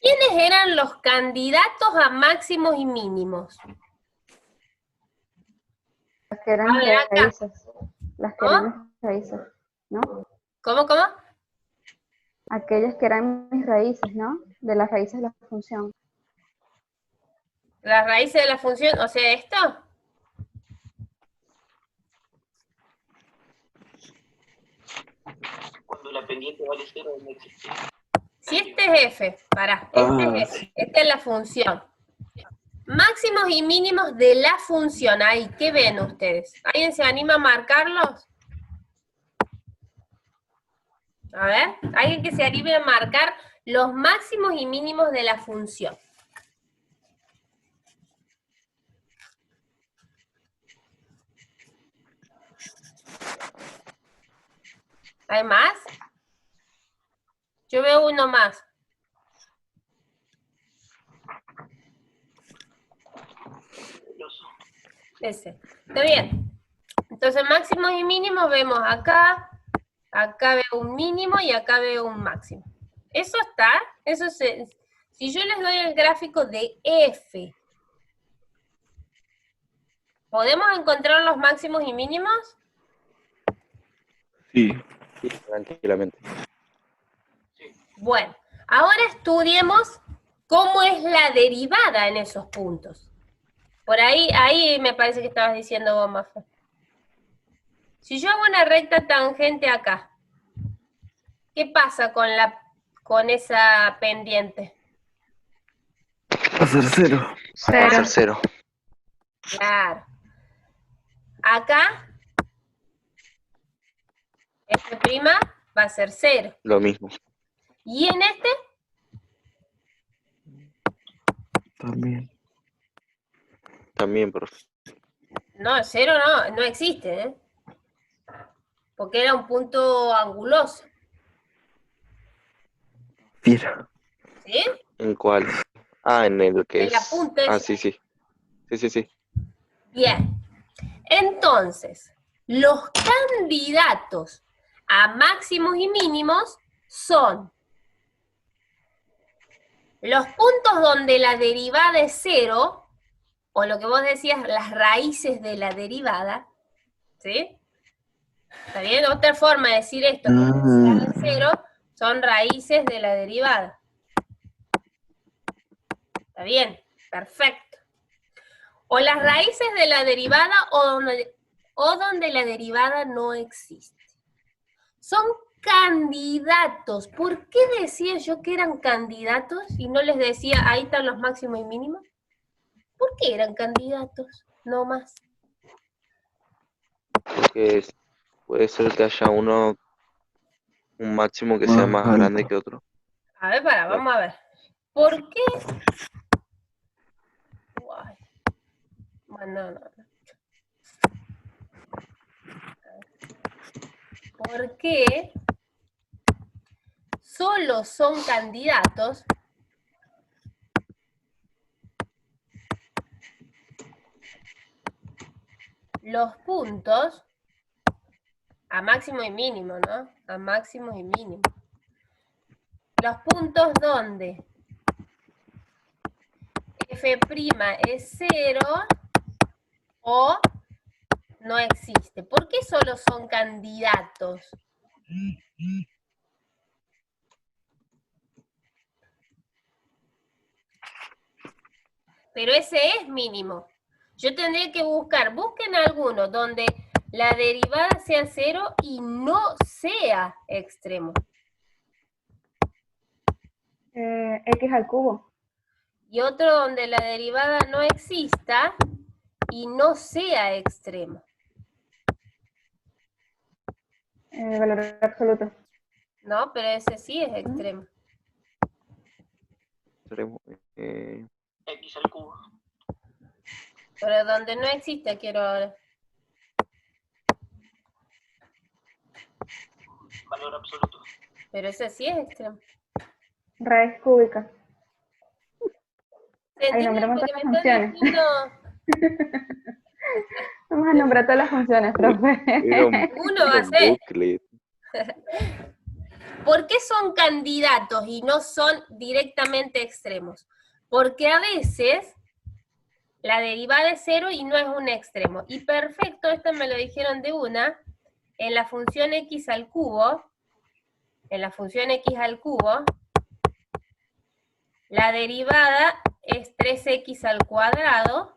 ¿quiénes eran los candidatos a máximos y mínimos? Que eran A ver, acá. raíces. las que ¿Cómo? eran mis raíces, ¿no? ¿Cómo? Aquellas que eran mis raíces, ¿no? De las raíces de la función. Las raíces de la función, o sea, esto. Cuando la pendiente vale 0 no existe. Si este es f, pará, este es f, esta es la función. Máximos y mínimos de la función, ahí, ¿qué ven ustedes? ¿Alguien se anima a marcarlos? A ver, alguien que se anime a marcar los máximos y mínimos de la función. ¿Hay más? Yo veo uno más. Ese. Está bien. Entonces, máximos y mínimos vemos acá, acá veo un mínimo y acá veo un máximo. Eso está, si yo les doy el gráfico de F, ¿podemos encontrar los máximos y mínimos? Sí. Sí, tranquilamente. Bueno, ahora estudiemos cómo es la derivada en esos puntos. Por ahí me parece que estabas diciendo vos, Mafe. Si yo hago una recta tangente acá, ¿qué pasa con esa pendiente? Va a ser 0. Va a ser 0. Claro. Acá, F' va a ser 0. Lo mismo. ¿Y en este? También, profe. No, 0 no existe, ¿eh? Porque era un punto anguloso. Fiera. ¿Sí? ¿En cuál? Ah, en el que En la es... punta Ah, esa. sí. Sí. Bien. Entonces, los candidatos a máximos y mínimos son los puntos donde la derivada es 0, o lo que vos decías, las raíces de la derivada, ¿sí? ¿Está bien? Otra forma de decir esto, que la derivada es 0, son raíces de la derivada. ¿Está bien? Perfecto. O las raíces de la derivada o donde la derivada no existe. Son candidatos. ¿Por qué decía yo que eran candidatos y no les decía ahí están los máximos y mínimos? ¿Por qué eran candidatos? No más. Porque puede ser que haya un máximo que sea más grande que otro. A ver, vamos a ver. ¿Por qué? Uy. Bueno, no. ¿Por qué solo son candidatos los puntos a máximo y mínimo, ¿no? A máximos y mínimos. Los puntos donde f' es 0 o no existe. ¿Por qué solo son candidatos? Pero ese es mínimo. Yo tendré que busquen alguno donde la derivada sea 0 y no sea extremo. X al cubo. Y otro donde la derivada no exista y no sea extremo. Valor absoluto. No, pero ese sí es extremo. X al cubo. Pero donde no existe, quiero ahora. Valor absoluto. Pero ese sí es extremo. Raíz cúbica. ¿Se Ahí entiende nombramos lo que todas me las estás funciones. diciendo? Vamos a nombrar todas las funciones, profe. Uno va a ser. ¿Por qué son candidatos y no son directamente extremos? Porque a veces la derivada es 0 y no es un extremo. Y perfecto, esto me lo dijeron de una, en la función x al cubo, la derivada es 3x al cuadrado,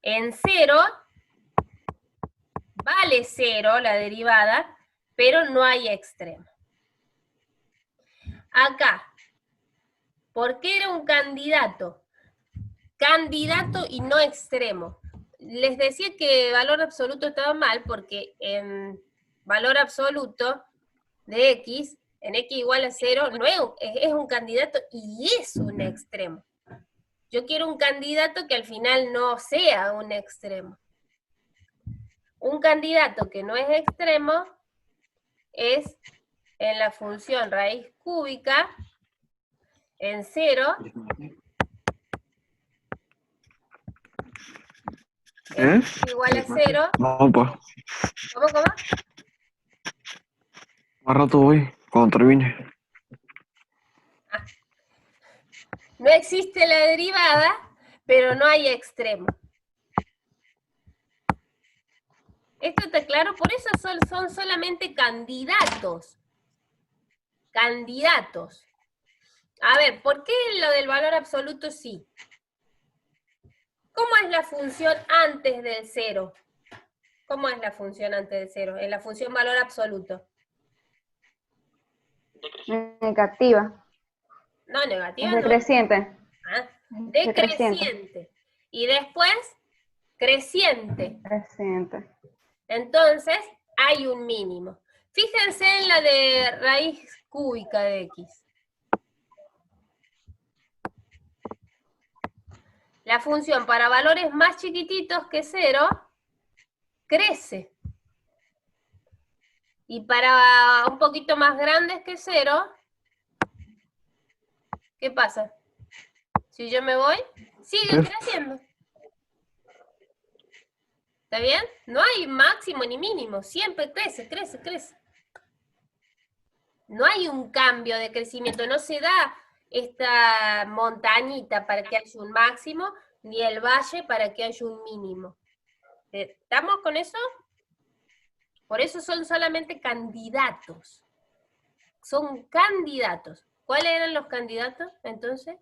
en 0, vale 0 la derivada, pero no hay extremo. Acá, ¿por qué era un candidato? Candidato y no extremo. Les decía que valor absoluto estaba mal porque en valor absoluto de x, en x igual a 0, no es un candidato y es un extremo. Yo quiero un candidato que al final no sea un extremo. Un candidato que no es extremo es en la función raíz cúbica en 0, en x igual a 0. No, pues, ¿Cómo? más rato voy, cuando termine. No existe la derivada, pero no hay extremo. ¿Esto está claro? Por eso son solamente candidatos. Candidatos. A ver, ¿por qué lo del valor absoluto sí? ¿Cómo es la función antes del 0? ¿Cómo es la función antes del 0? En la función valor absoluto. Negativa. No, Es negativa no. decreciente. Ah, Decreciente. decreciente. Y después, creciente. Creciente. Entonces, hay un mínimo. Fíjense en la de raíz cúbica de x. La función para valores más chiquititos que 0 crece. Y para un poquito más grandes que 0, ¿qué pasa? Si yo me voy, sigue creciendo. ¿Está bien? No hay máximo ni mínimo, siempre crece. No hay un cambio de crecimiento, no se da esta montañita para que haya un máximo, ni el valle para que haya un mínimo. ¿Estamos con eso? Por eso son solamente candidatos. Son candidatos. ¿Cuáles eran los candidatos, entonces?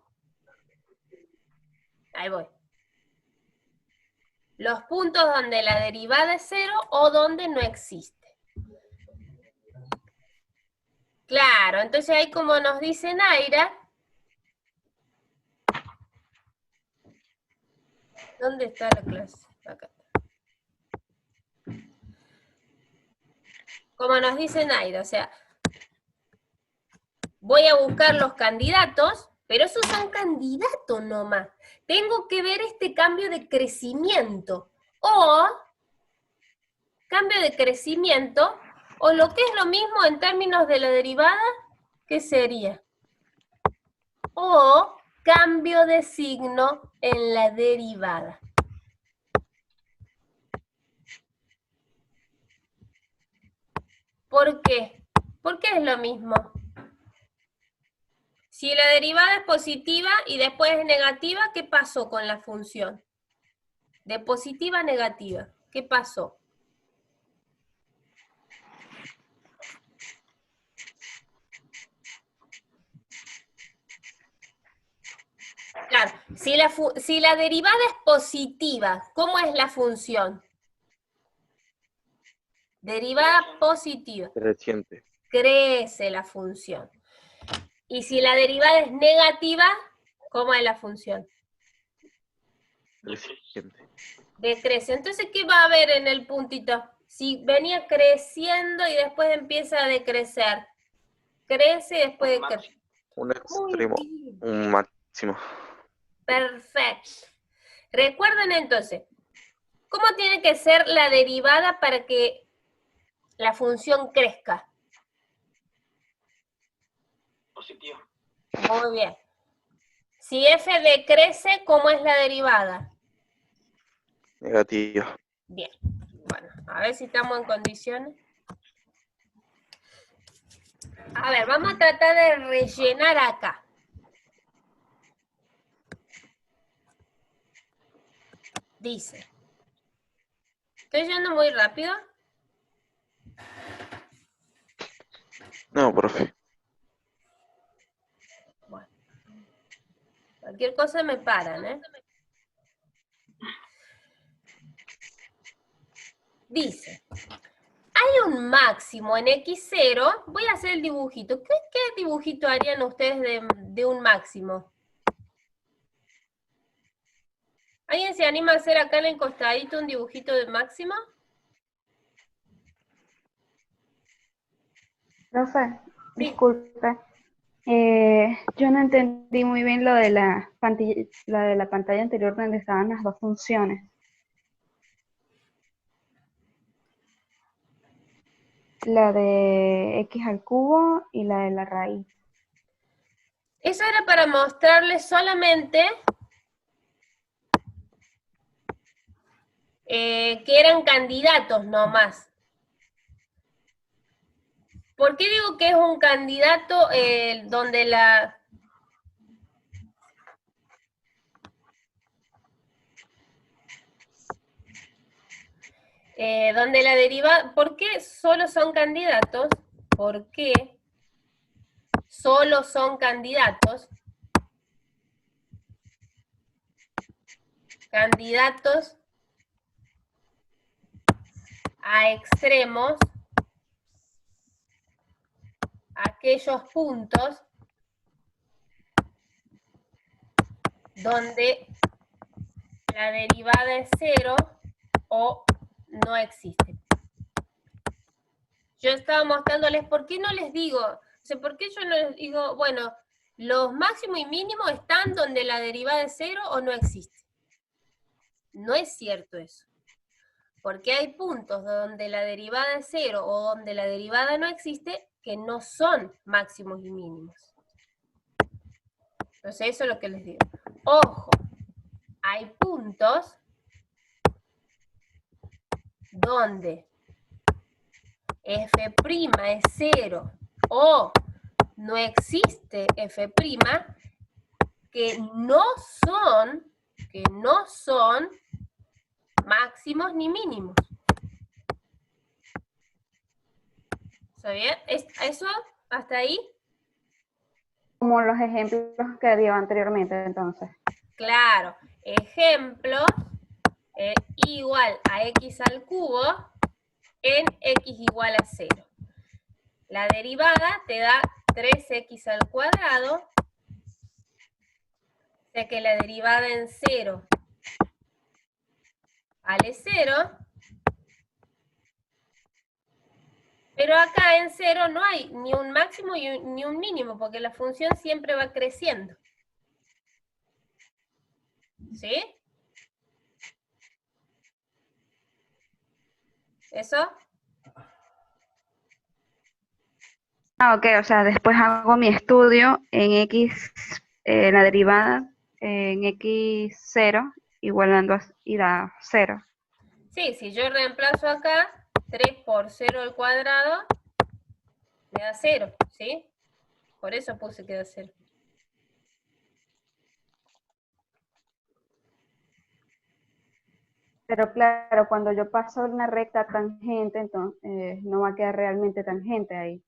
Ahí voy. Los puntos donde la derivada es 0 o donde no existe. Claro, entonces ahí como nos dice Naira, ¿dónde está la clase? Acá. Como nos dice Naira, o sea, voy a buscar los candidatos, pero esos son candidatos nomás. Tengo que ver este cambio de crecimiento. O cambio de crecimiento, o lo que es lo mismo en términos de la derivada, ¿qué sería? O cambio de signo en la derivada. ¿Por qué? ¿Por qué es lo mismo? Si la derivada es positiva y después es negativa, ¿qué pasó con la función? De positiva a negativa, ¿qué pasó? Claro, si la derivada es positiva, ¿cómo es la función? Derivada positiva. Creciente. Crece la función. Y si la derivada es negativa, ¿cómo es la función? Creciente. Decrece. Entonces, ¿qué va a haber en el puntito? Si venía creciendo y después empieza a decrecer. Crece y después decrece. Un extremo, un máximo. Perfecto. Recuerden entonces, ¿cómo tiene que ser la derivada para que la función crezca? Positivo. Muy bien. Si f decrece, ¿cómo es la derivada? Negativo. Bien. Bueno, a ver si estamos en condiciones. A ver, vamos a tratar de rellenar acá. Dice. ¿Estoy yendo muy rápido? No, profe. Bueno, cualquier cosa me paran, ¿eh? Dice, hay un máximo en x0, voy a hacer el dibujito. ¿Qué dibujito harían ustedes de un máximo? ¿Alguien se anima a hacer acá en el costadito un dibujito de máximo? Profe, Sí. disculpe. Yo no entendí muy bien lo de la pantalla anterior donde estaban las dos funciones. La de x al cubo y la de la raíz. Eso era para mostrarles solamente que eran candidatos nomás. ¿Por qué digo que es un candidato donde la derivada, ¿por qué solo son candidatos? ¿Por qué solo son candidatos? Candidatos a extremos, aquellos puntos donde la derivada es cero o no existe. Yo estaba mostrándoles por qué no les digo, por qué yo no les digo, bueno, los máximos y mínimos están donde la derivada es cero o no existe. No es cierto eso. Porque hay puntos donde la derivada es cero o donde la derivada no existe que no son máximos y mínimos. Entonces eso es lo que les digo. Ojo, hay puntos donde f' es cero o no existe f' que no son máximos ni mínimos. ¿Está bien? ¿Eso hasta ahí? Como los ejemplos que dio anteriormente, entonces. Claro. Ejemplo, igual a x al cubo en x igual a 0. La derivada te da 3x al cuadrado. O sea que la derivada en 0 vale 0. Pero acá en 0 no hay ni un máximo ni un mínimo, porque la función siempre va creciendo. ¿Sí? ¿Eso? Ok, o sea, después hago mi estudio en x, la derivada en x0 igualando y da 0. Sí, si yo reemplazo acá, 3 por 0 al cuadrado, me da 0, ¿sí? Por eso puse que da 0. Pero claro, cuando yo paso una recta tangente, entonces no va a quedar realmente tangente ahí.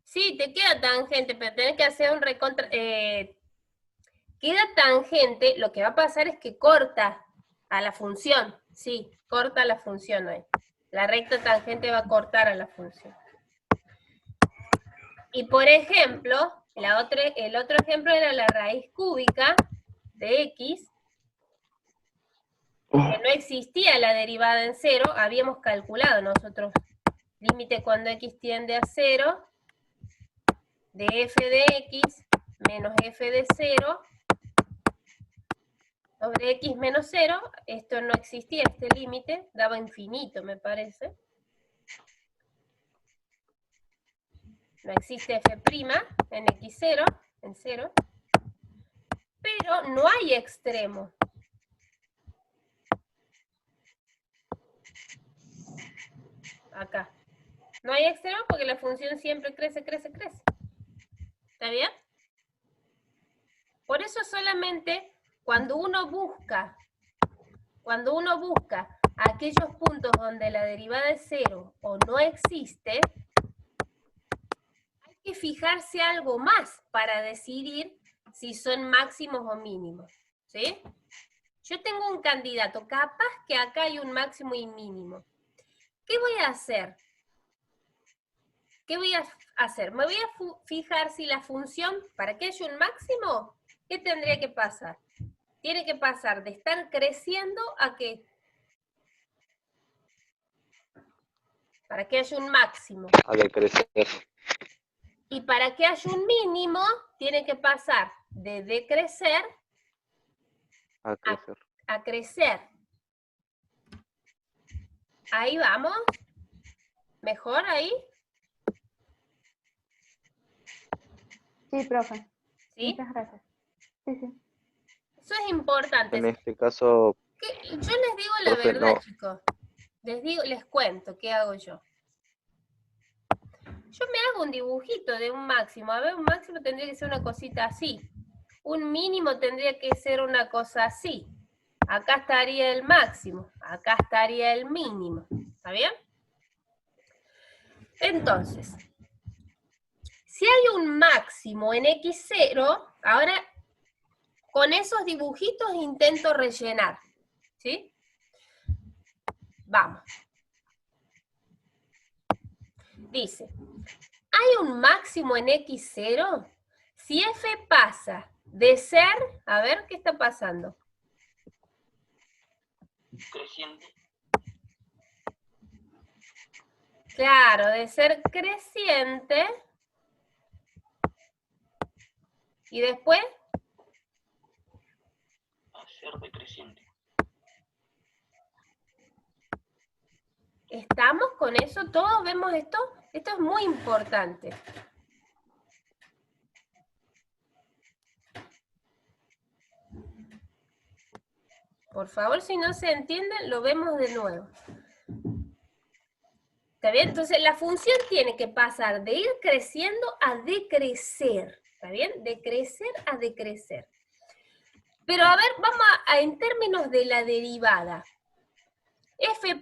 Sí, te queda tangente, pero tenés que hacer un recontra... queda tangente, lo que va a pasar es que corta a la función. Sí, corta la función ahí. La recta tangente va a cortar a la función. Y por ejemplo, el otro ejemplo era la raíz cúbica de x, que no existía la derivada en 0, habíamos calculado nosotros límite cuando x tiende a 0, de f de x menos f de 0 sobre x menos 0, esto no existía, este límite, daba infinito me parece. No existe f' en x0, en 0, pero no hay extremo. Acá. No hay extremo porque la función siempre crece, crece, crece. ¿Está bien? Por eso solamente cuando uno busca aquellos puntos donde la derivada es 0 o no existe, que fijarse algo más para decidir si son máximos o mínimos, ¿sí? Yo tengo un candidato, capaz que acá hay un máximo y mínimo. ¿Qué voy a hacer? ¿Qué voy a hacer? Me voy a fijar si la función, para que haya un máximo, ¿qué tendría que pasar? Tiene que pasar de estar creciendo a ¿qué? Para que haya un máximo. A decrecer. Y para que haya un mínimo, tiene que pasar de decrecer A crecer. a crecer. Ahí vamos. ¿Mejor ahí? Sí, profe. ¿Sí? Muchas gracias. Sí, sí. Eso es importante. En este caso, Yo les digo la profe, verdad, no. chicos. Les cuento qué hago yo. Yo me hago un dibujito de un máximo. A ver, un máximo tendría que ser una cosita así. Un mínimo tendría que ser una cosa así. Acá estaría el máximo. Acá estaría el mínimo. ¿Está bien? Entonces, si hay un máximo en x0, ahora con esos dibujitos intento rellenar. ¿Sí? Vamos. Dice, ¿hay un máximo en x0? Si f pasa de ser, a ver, ¿qué está pasando? Creciente. Claro, de ser creciente. ¿Y después? A ser decreciente. ¿Estamos con eso? ¿Todos vemos esto? Esto es muy importante. Por favor, si no se entienden, lo vemos de nuevo. ¿Está bien? Entonces, la función tiene que pasar de ir creciendo a decrecer. ¿Está bien? De crecer a decrecer. Pero a ver, vamos en términos de la derivada. F',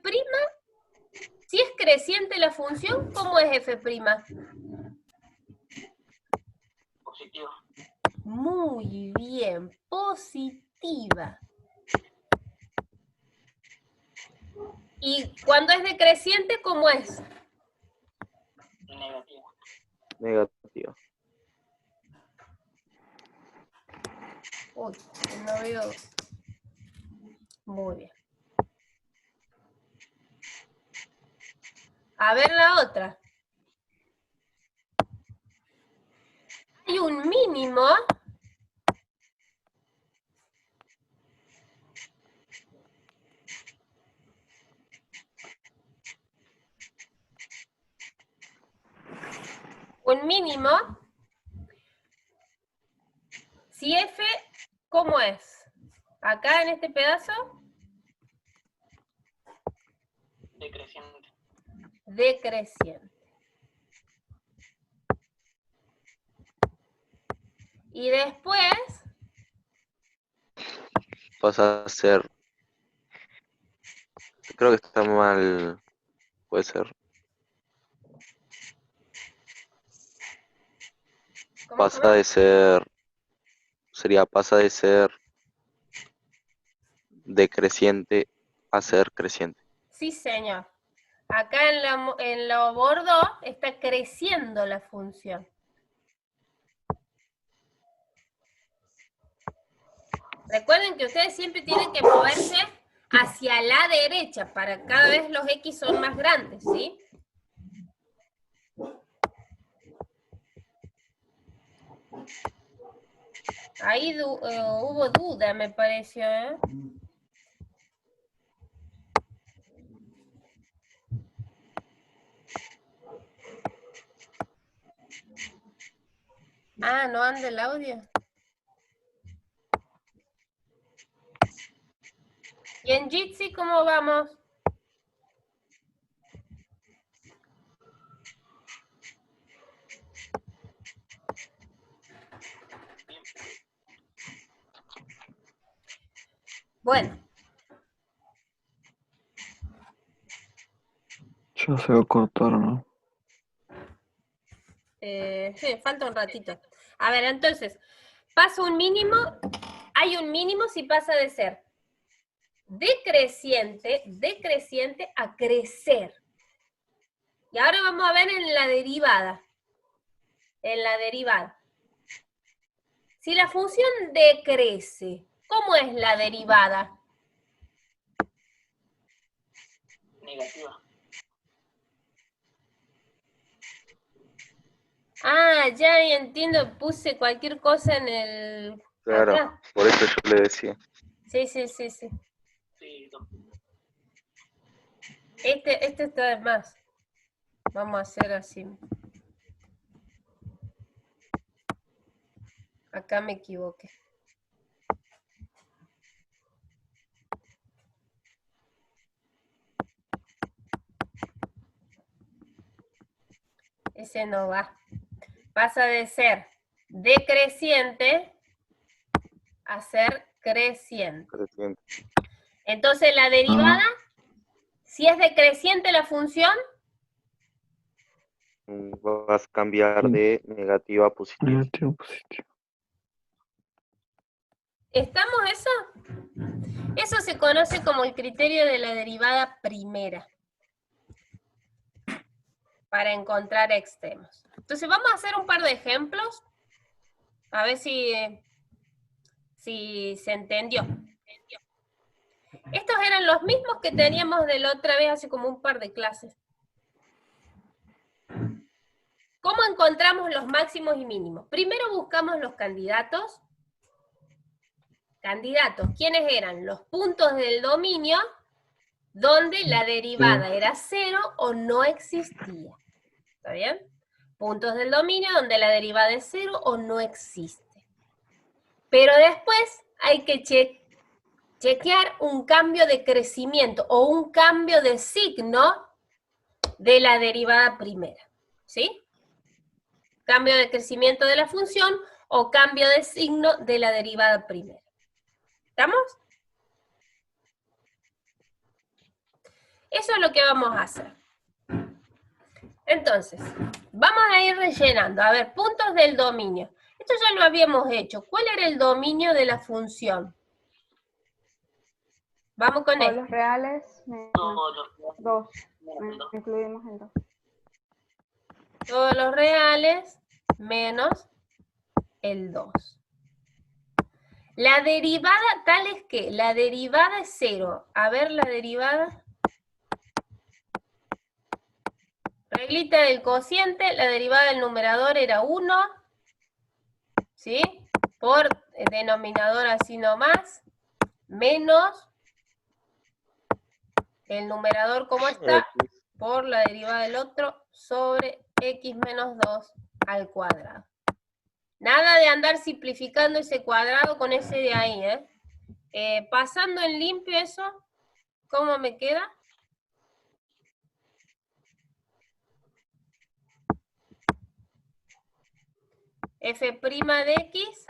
si es creciente la función, ¿cómo es F'? Positivo. Muy bien, positiva. Y cuando es decreciente, ¿cómo es? Negativo. negativo. Uy, no veo. Muy bien. A ver la otra. Hay un mínimo. Un mínimo. Si F, ¿cómo es? Acá en este pedazo, Decreciente. decreciente. Y después, Pasa a ser. Creo que está mal. Puede ser. ¿cómo? Pasa de ser. Sería pasa de ser decreciente a ser creciente. Sí, señor. Acá en lo bordo está creciendo la función. Recuerden que ustedes siempre tienen que moverse hacia la derecha, para cada vez los X son más grandes, ¿sí? Ahí hubo duda, me pareció, ¿eh? Ah, ¿no anda el audio? ¿Y en Jitsi cómo vamos? Bueno, Ya se va a cortar, ¿no? Sí, falta un ratito. A ver, entonces, pasa un mínimo, hay un mínimo si pasa de ser decreciente a crecer. Y ahora vamos a ver en la derivada. En la derivada. Si la función decrece, ¿cómo es la derivada? Negativa. Ah, ya entiendo, puse cualquier cosa en el... Claro, acá. por eso yo le decía. Sí. Sí, Este está de más. Vamos a hacer así. Acá me equivoqué. Ese no va. Pasa de ser decreciente a ser creciente. Creciente. Entonces la derivada, si es decreciente la función, Vas a cambiar de negativa a positiva. Negativo, positivo. ¿estamos eso? Eso se conoce como el criterio de la derivada primera. Para encontrar extremos. Entonces vamos a hacer un par de ejemplos. A ver si se entendió. Estos eran los mismos que teníamos de la otra vez hace como un par de clases. ¿Cómo encontramos los máximos y mínimos? Primero buscamos los candidatos. Candidatos, ¿quiénes eran? Los puntos del dominio donde la derivada era cero o no existía. ¿Está bien? Puntos del dominio donde la derivada es cero o no existe. Pero después hay que chequear un cambio de crecimiento o un cambio de signo de la derivada primera. ¿Sí? Cambio de crecimiento de la función o cambio de signo de la derivada primera. ¿Estamos? Eso es lo que vamos a hacer. Entonces, vamos a ir rellenando. A ver, puntos del dominio. Esto ya lo habíamos hecho. ¿Cuál era el dominio de la función? Vamos con Todos esto. los reales menos todos los 2. menos Incluimos el 2. Todos los reales menos el 2. La derivada tal es que la derivada es 0. A ver la derivada. Reglita del cociente, la derivada del numerador era 1. ¿Sí? Por denominador así nomás. Menos el numerador como está. Por la derivada del otro sobre x menos 2 al cuadrado. Nada de andar simplificando ese cuadrado con ese de ahí, ¿eh? Pasando en limpio eso, ¿cómo me queda? F' de x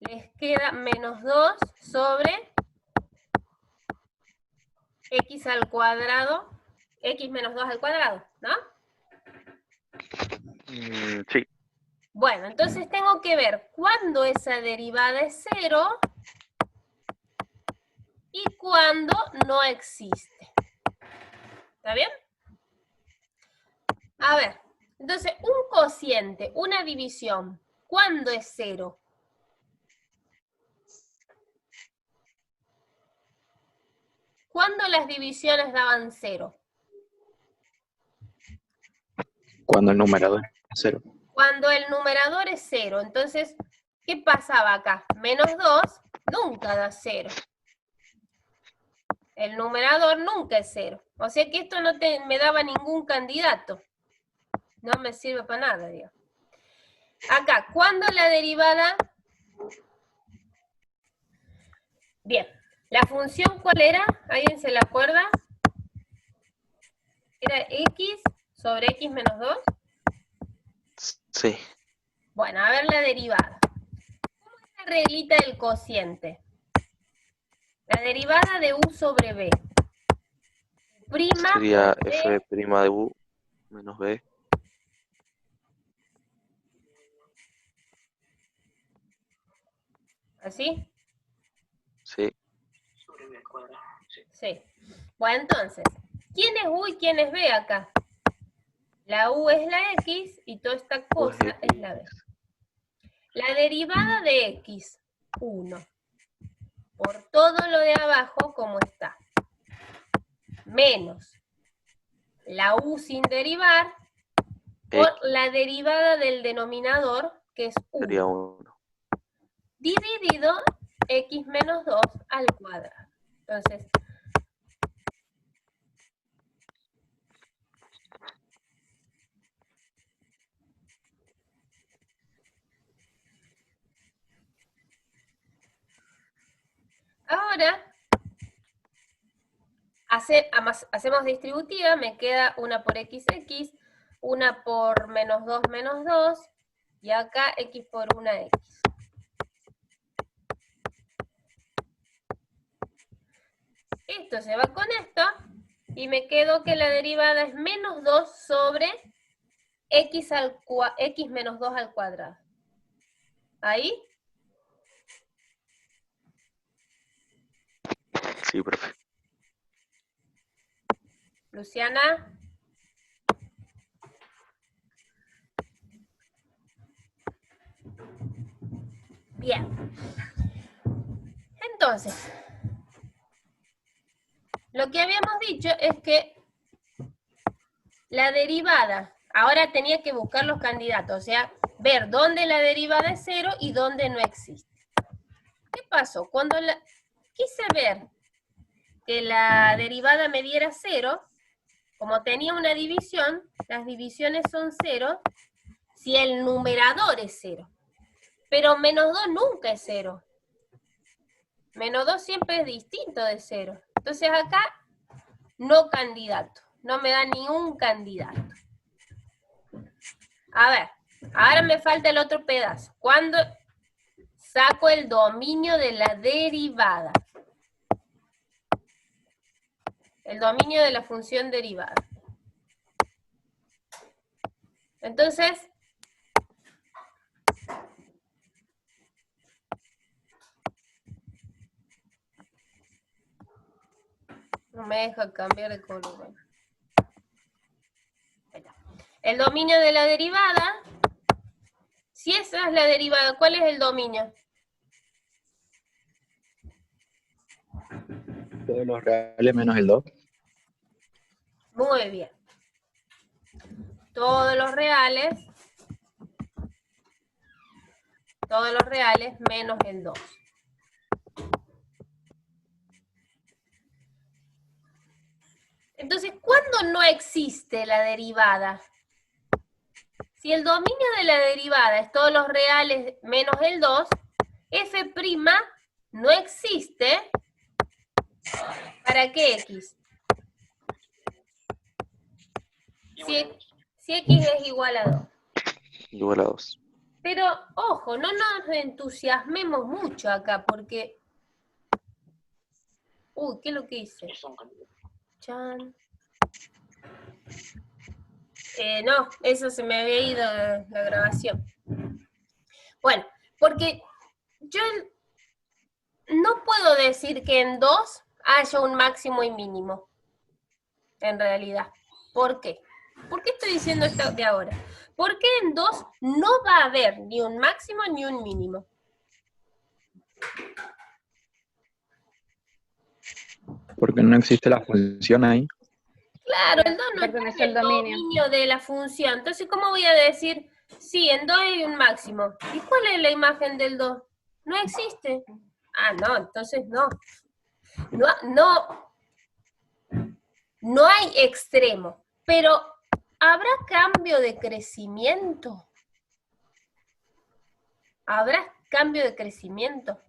les queda menos 2 sobre x al cuadrado, x menos 2 al cuadrado, ¿no? Sí. Bueno, entonces tengo que ver cuándo esa derivada es 0 y cuándo no existe. ¿Está bien? A ver, entonces un cociente, una división, ¿cuándo es 0? ¿Cuándo las divisiones daban 0? Cuando el numerador es 0. Cuando el numerador es 0, entonces, ¿qué pasaba acá? Menos 2 nunca da 0. El numerador nunca es 0. O sea que esto no me daba ningún candidato. No me sirve para nada, digo. Acá, ¿cuándo la derivada? Bien, ¿la función cuál era? ¿Alguien se la acuerda? ¿Era x sobre x menos 2? Sí. Bueno, a ver la derivada. ¿Cómo es la reglita del cociente? La derivada de u sobre b. Prima Sería por b f' de u menos b ¿Así? Sí, Sobre B al cuadrado. Sí. Sí. Bueno, entonces, ¿quién es U y quién es B acá? La U es la X y toda esta pues cosa es la B. La derivada de X, 1, por todo lo de abajo como está, menos la U sin derivar, por X la derivada del denominador, que es sería 1, 1. dividido X menos 2 al cuadrado. Entonces, ahora hacemos distributiva, me queda una por x, una por menos 2, y acá x por 1x. Esto se va con esto, y me quedo que la derivada es menos 2 sobre x menos 2 al cuadrado. ¿Ahí? Sí, profe. Luciana. Bien. Entonces, lo que habíamos dicho es que la derivada, ahora tenía que buscar los candidatos, o sea, ver dónde la derivada es 0 y dónde no existe. ¿Qué pasó? Cuando quise ver que la derivada me diera 0, como tenía una división, las divisiones son 0, si el numerador es 0. Pero menos 2 nunca es 0. Menos 2 siempre es distinto de 0. Entonces acá, no candidato. No me da ni un candidato. A ver, ahora me falta el otro pedazo. ¿Cuándo saco el dominio de la derivada? El dominio de la función derivada. Entonces, no me deja cambiar de color. Ahí está. El dominio de la derivada, si esa es la derivada, ¿cuál es el dominio? Todos los reales menos el 2. Muy bien. Todos los reales menos el 2. Entonces, ¿cuándo no existe la derivada? Si el dominio de la derivada es todos los reales menos el 2, f' no existe. ¿Para qué x? Si x es igual a 2. Igual a 2. Pero, ojo, no nos entusiasmemos mucho acá, porque... Uy, ¿qué es lo que hice? Es un candidato. Chan. No, eso se me había ido la grabación. Bueno, porque yo no puedo decir que en 2 haya un máximo y mínimo, en realidad. ¿Por qué? ¿Por qué estoy diciendo esto de ahora? Porque en 2 no va a haber ni un máximo ni un mínimo. Porque no existe la función ahí. Claro, el 2 no Pertenece tiene al el dominio. dominio de la función. Entonces, ¿cómo voy a decir, sí, en 2 hay un máximo? ¿Y cuál es la imagen del 2? No existe. Ah, no, entonces no. No hay extremo. Pero, ¿habrá cambio de crecimiento? ¿Habrá cambio de crecimiento?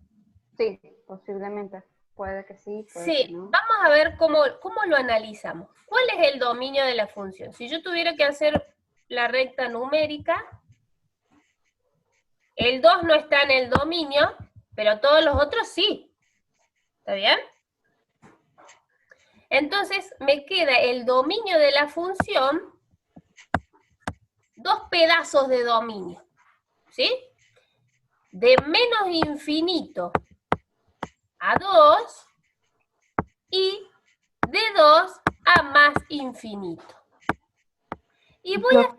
Sí, posiblemente. Puede que sí, puede Sí, que no. vamos a ver cómo lo analizamos. ¿Cuál es el dominio de la función? Si yo tuviera que hacer la recta numérica, el 2 no está en el dominio, pero todos los otros sí. ¿Está bien? Entonces me queda el dominio de la función, dos pedazos de dominio. ¿Sí? de menos infinito a 2 y de 2 a más infinito. Y voy a...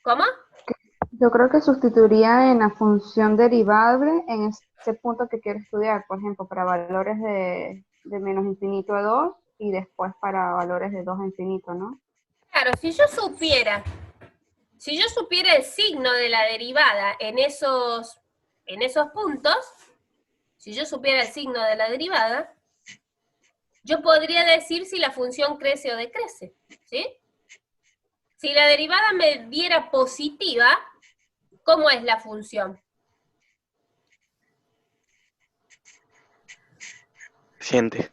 ¿Cómo? Yo creo que sustituiría en la función derivable en ese punto que quiero estudiar, por ejemplo, para valores de menos infinito a 2 y después para valores de 2 a infinito, ¿no? Claro, si yo supiera el signo de la derivada en esos puntos, si yo supiera el signo de la derivada, yo podría decir si la función crece o decrece, ¿sí? Si la derivada me diera positiva, ¿cómo es la función? Creciente.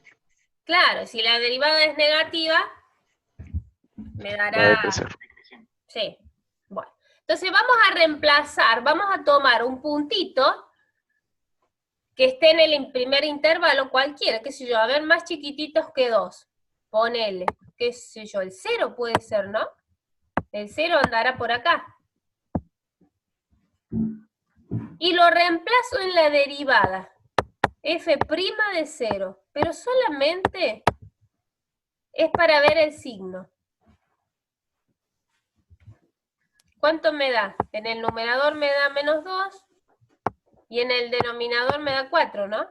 Claro, si la derivada es negativa, me Va a dará... decrecer. Sí, bueno. Entonces vamos a reemplazar, vamos a tomar un puntito que esté en el primer intervalo cualquiera, qué sé yo, a ver, más chiquititos que 2. Ponele, qué sé yo, el 0 puede ser, ¿no? El 0 andará por acá. Y lo reemplazo en la derivada. F' de 0, pero solamente es para ver el signo. ¿Cuánto me da? En el numerador me da menos 2 y en el denominador me da 4, ¿no?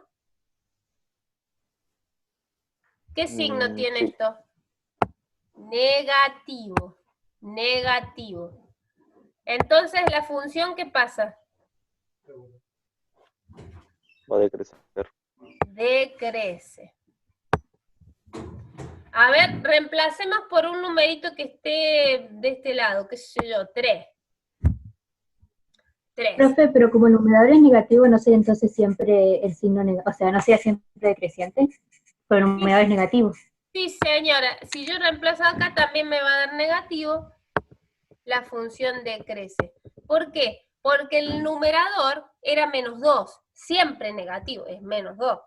¿Qué signo tiene Sí. esto? Negativo. Negativo. Entonces, ¿la función qué pasa? Va a decrecer. Decrece. A ver, reemplacemos por un numerito que esté de este lado, qué sé yo, 3. 3. Profe, pero como el numerador es negativo, ¿no sería entonces siempre el signo negativo? O sea, ¿no sería siempre decreciente? Pero el numerador es negativo. Sí, señora. Si yo reemplazo acá, también me va a dar negativo. La función decrece. ¿Por qué? Porque el numerador era menos 2. Siempre negativo, es menos 2.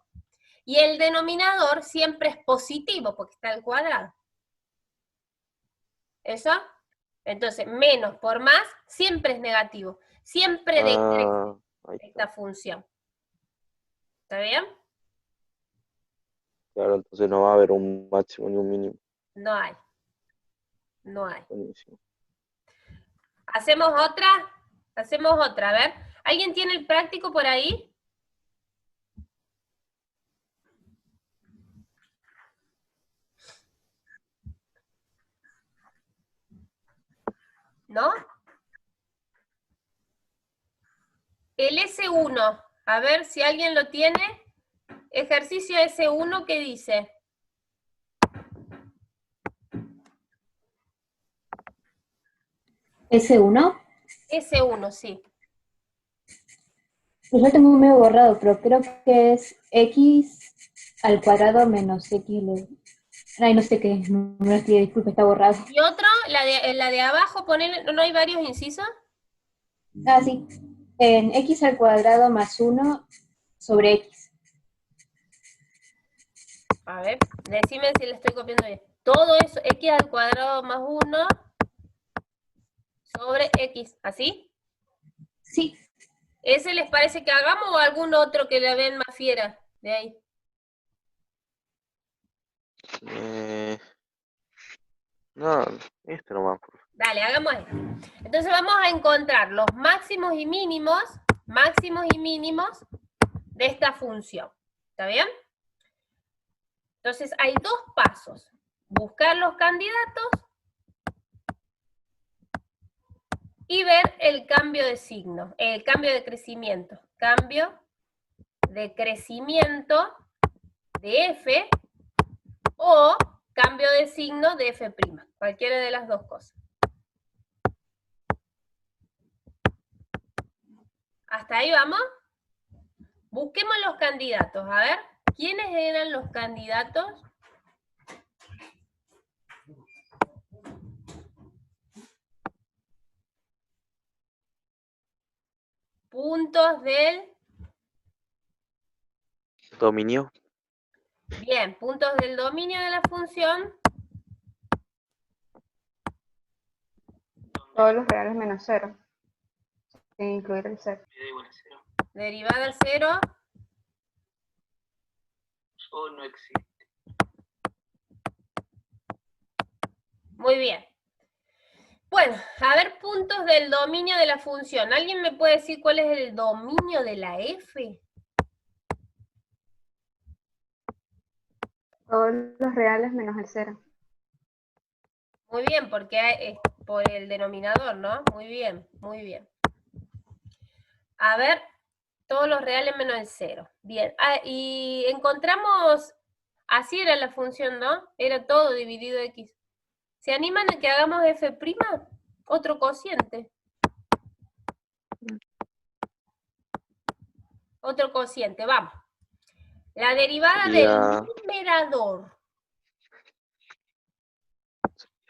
Y el denominador siempre es positivo, porque está al cuadrado. ¿Eso? Entonces, menos por más siempre es negativo. Siempre decrece Ahí esta está. función. ¿Está bien? Claro, entonces no va a haber un máximo ni un mínimo. No hay. No hay. Buenísimo. ¿Hacemos otra? Hacemos otra, a ver. ¿Alguien tiene el práctico por ahí? ¿No? El S1, a ver si alguien lo tiene. Ejercicio S1, ¿qué dice? ¿S1? S1, sí. Pues yo tengo un medio borrado, pero creo que es x al cuadrado menos x. Ay, no sé qué es, no lo estoy, disculpe, está borrado. ¿Y otro? La de abajo, ponele, ¿no hay varios incisos? Ah, sí. En x al cuadrado más 1 sobre x. A ver, decime si le estoy copiando bien. Todo eso, x al cuadrado más 1 sobre x, ¿así? Sí. ¿Ese les parece que hagamos o algún otro que la ven más fiera de ahí? No, este nomás. Dale, hagamos esto. Entonces vamos a encontrar los máximos y mínimos de esta función. ¿Está bien? Entonces hay dos pasos. Buscar los candidatos y ver el cambio de signo, el cambio de crecimiento. Cambio de crecimiento de f o cambio de signo de f'. Cualquiera de las dos cosas. ¿Hasta ahí vamos? Busquemos los candidatos. A ver, ¿quiénes eran los candidatos? Puntos del... Dominio. Bien, puntos del dominio de la función. Todos los reales menos 0. e incluir el 0. Me da igual a 0. Derivada al 0. O no existe. Muy bien. Bueno, a ver puntos del dominio de la función. ¿Alguien me puede decir cuál es el dominio de la f? Todos los reales menos el 0. Muy bien, porque es por el denominador, ¿no? Muy bien, muy bien. A ver, todos los reales menos el 0. Bien, y encontramos, así era la función, ¿no? Era todo dividido x. ¿Se animan a que hagamos f'? Otro cociente. Otro cociente, vamos. La derivada Sería del numerador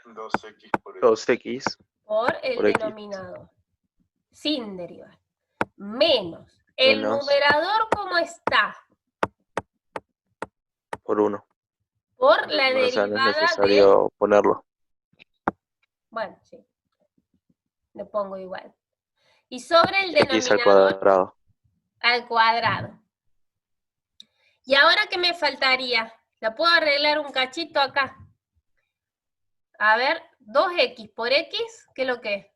2x por x. 2x por el por x denominador, sin derivar, menos el menos numerador como está, por 1. por la O sea, no es derivada de... necesario ponerlo. Bueno, sí, le pongo igual. Y sobre el X al denominador cuadrado. al cuadrado. ¿Y ahora qué me faltaría? ¿La puedo arreglar un cachito acá? A ver, 2x por x, ¿qué es lo que es?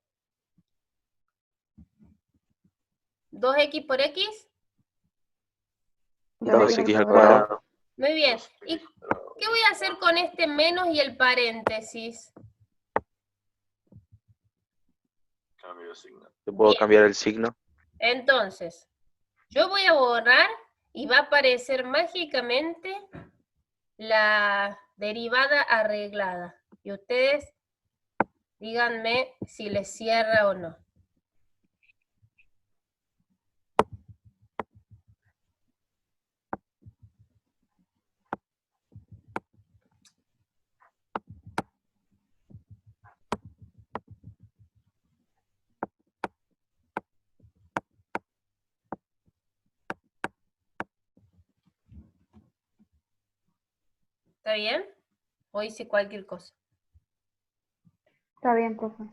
2x por x. 2x al cuadrado. Muy bien. ¿Y qué voy a hacer con este menos y el paréntesis? Cambio de signo. ¿Te puedo Bien. cambiar el signo? Entonces, yo voy a borrar y va a aparecer mágicamente la derivada arreglada. Y ustedes díganme si les cierra o no. ¿Está bien? O hice cualquier cosa. Está bien, profe.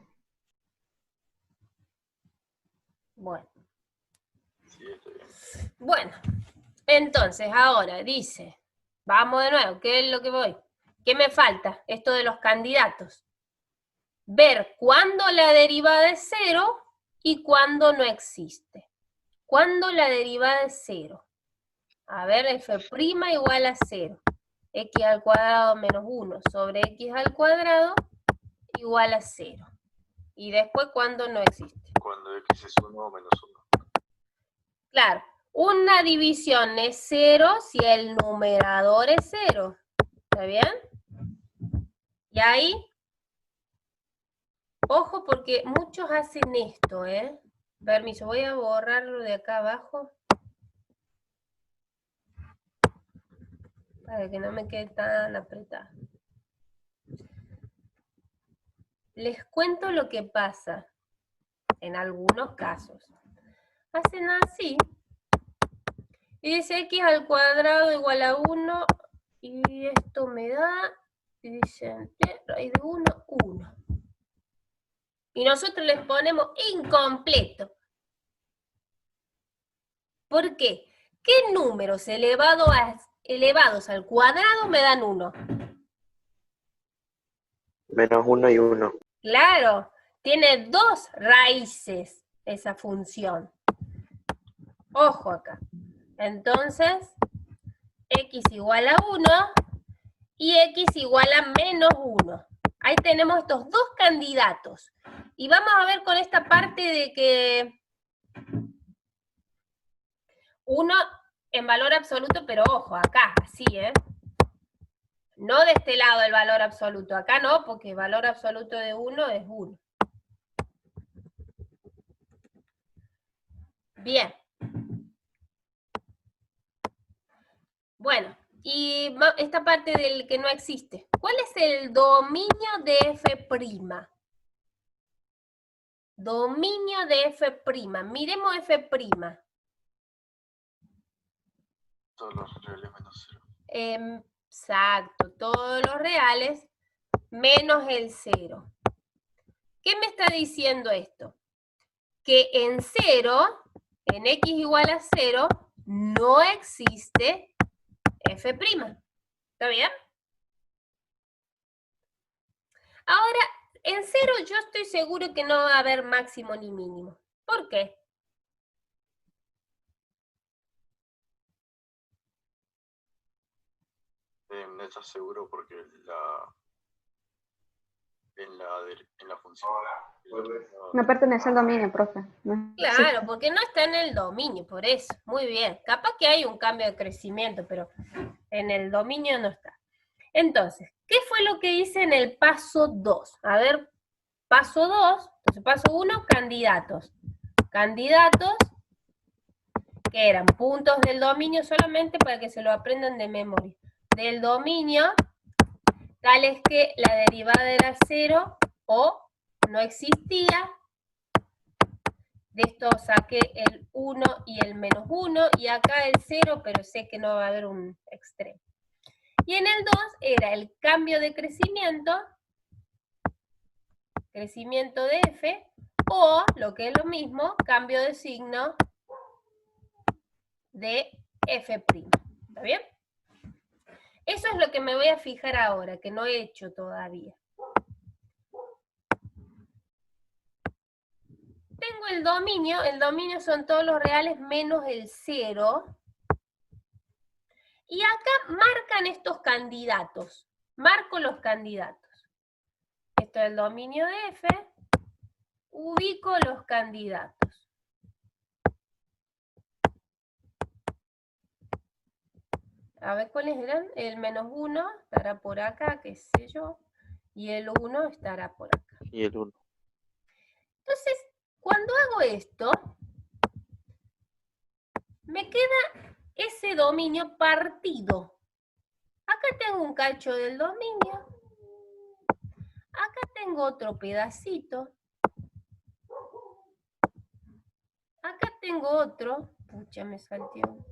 Bueno. Sí, está bien. Bueno, entonces ahora dice, vamos de nuevo, ¿qué es lo que voy? ¿Qué me falta? Esto de los candidatos. Ver cuándo la derivada es 0 y cuándo no existe. ¿Cuándo la derivada es 0? A ver, f' igual a 0. X al cuadrado menos 1 sobre x al cuadrado igual a 0. Y después, ¿cuándo no existe? Cuando x es 1 o menos 1. Claro, una división es 0 si el numerador es 0. ¿Está bien? Y ahí, ojo porque muchos hacen esto, ¿eh? Permiso, voy a borrarlo de acá abajo. Para que no me quede tan apretado. Les cuento lo que pasa en algunos casos. Hacen así. Y dice x al cuadrado igual a 1. Y esto me da, y dicen, raíz de 1, 1. Y nosotros les ponemos incompleto. ¿Por qué? ¿Qué números elevados al cuadrado me dan 1? Menos 1 y 1. Claro, tiene 2 raíces esa función. Ojo acá. Entonces, x igual a 1 y x igual a menos 1. Ahí tenemos estos dos candidatos. Y vamos a ver con esta parte de que 1 en valor absoluto, pero ojo, acá, así, ¿eh? No de este lado el valor absoluto, acá no, porque el valor absoluto de 1 es 1. Bien. Bueno, y esta parte del que no existe. ¿Cuál es el dominio de f'? Dominio de f'. Miremos f'. Todos los reales menos 0. Exacto, todos los reales menos el 0. ¿Qué me está diciendo esto? que en 0, en x igual a 0, no existe f'. ¿Está bien? Ahora, en 0 yo estoy seguro que no va a haber máximo ni mínimo. ¿Por qué? No estás seguro porque en la función No pertenece al dominio, profe. No Claro, existe. porque no está en el dominio, por eso. Muy bien. Capaz que hay un cambio de crecimiento, pero en el dominio no está. Entonces, ¿qué fue lo que hice en el paso 2? A ver, paso 2, entonces paso 1, candidatos. Candidatos que eran puntos del dominio solamente para que se lo aprendan de memoria. Del dominio, tales que la derivada era 0 o no existía. De esto saqué el 1 y el menos 1, y acá el 0, pero sé que no va a haber un extremo. Y en el 2 era el cambio de crecimiento de f, o, lo que es lo mismo, cambio de signo de f'. ¿Está bien? Eso es lo que me voy a fijar ahora, que no he hecho todavía. Tengo el dominio son todos los reales menos el 0. Y acá marcan estos candidatos. Marco los candidatos. Esto es el dominio de f. Ubico los candidatos. A ver cuáles eran. El menos 1 estará por acá, qué sé yo. Y el 1 estará por acá. Y el 1. Entonces, cuando hago esto, me queda ese dominio partido. Acá tengo un cacho del dominio. Acá tengo otro pedacito. Acá tengo otro. Pucha, me salteó.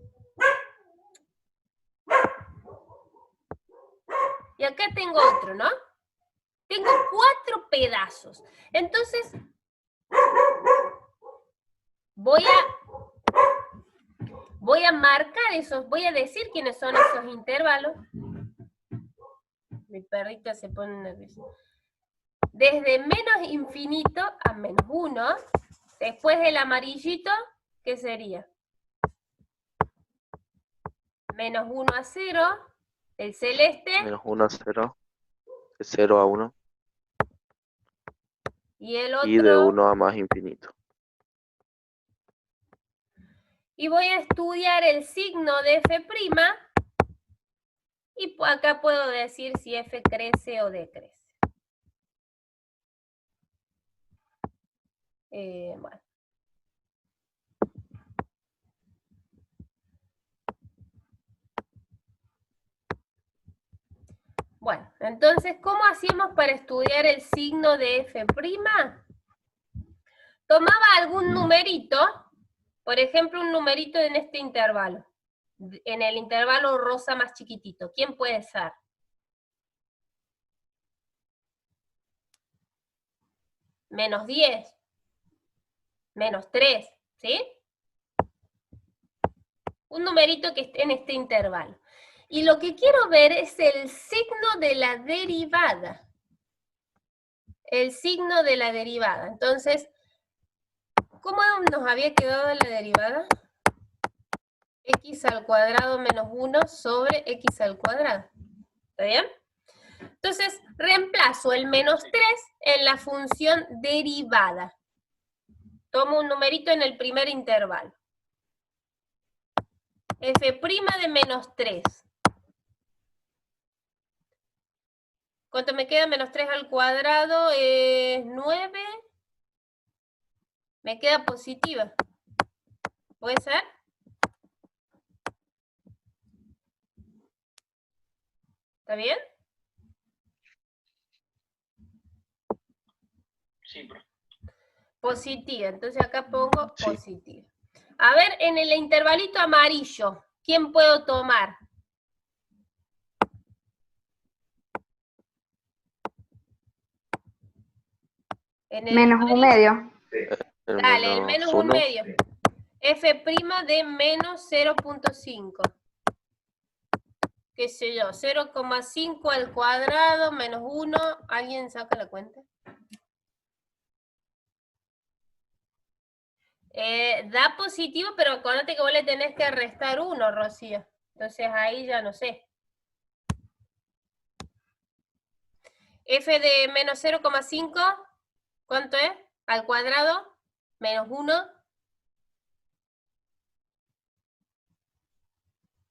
Y acá tengo otro, ¿no? Tengo 4 pedazos. Entonces, voy a marcar esos, voy a decir quiénes son esos intervalos. Mi perrita se pone nerviosa. Desde menos infinito a menos 1. Después del amarillito, ¿qué sería? Menos 1 a 0. El celeste. Menos 1 a 0. De 0 a 1. Y el otro. Y de 1 a más infinito. Y voy a estudiar el signo de f'. Y acá puedo decir si f crece o decrece. Bueno. Bueno, entonces, ¿cómo hacíamos para estudiar el signo de f'? Tomaba algún numerito, por ejemplo, un numerito en este intervalo, en el intervalo rosa más chiquitito. ¿Quién puede ser? Menos 10, menos 3, ¿sí? Un numerito que esté en este intervalo. Y lo que quiero ver es el signo de la derivada. El signo de la derivada. Entonces, ¿cómo nos había quedado la derivada? X al cuadrado menos 1 sobre X al cuadrado. ¿Está bien? Entonces, reemplazo el menos 3 en la función derivada. Tomo un numerito en el primer intervalo. F' de menos 3. ¿Cuánto me queda? Menos 3 al cuadrado es 9. Me queda positiva. ¿Puede ser? ¿Está bien? Sí, profe. Positiva. Entonces acá pongo Sí. positiva. A ver, en el intervalito amarillo, ¿quién puedo tomar? En el Menos un amarillo, medio. Dale, el menos un 1. medio. F' de menos 0.5. Qué sé yo, 0,5 al cuadrado menos 1. ¿Alguien saca la cuenta? Da positivo, pero acuérdate que vos le tenés que restar 1, Rocío. Entonces ahí ya no sé. F de menos 0,5, ¿cuánto es? Al cuadrado, menos 1.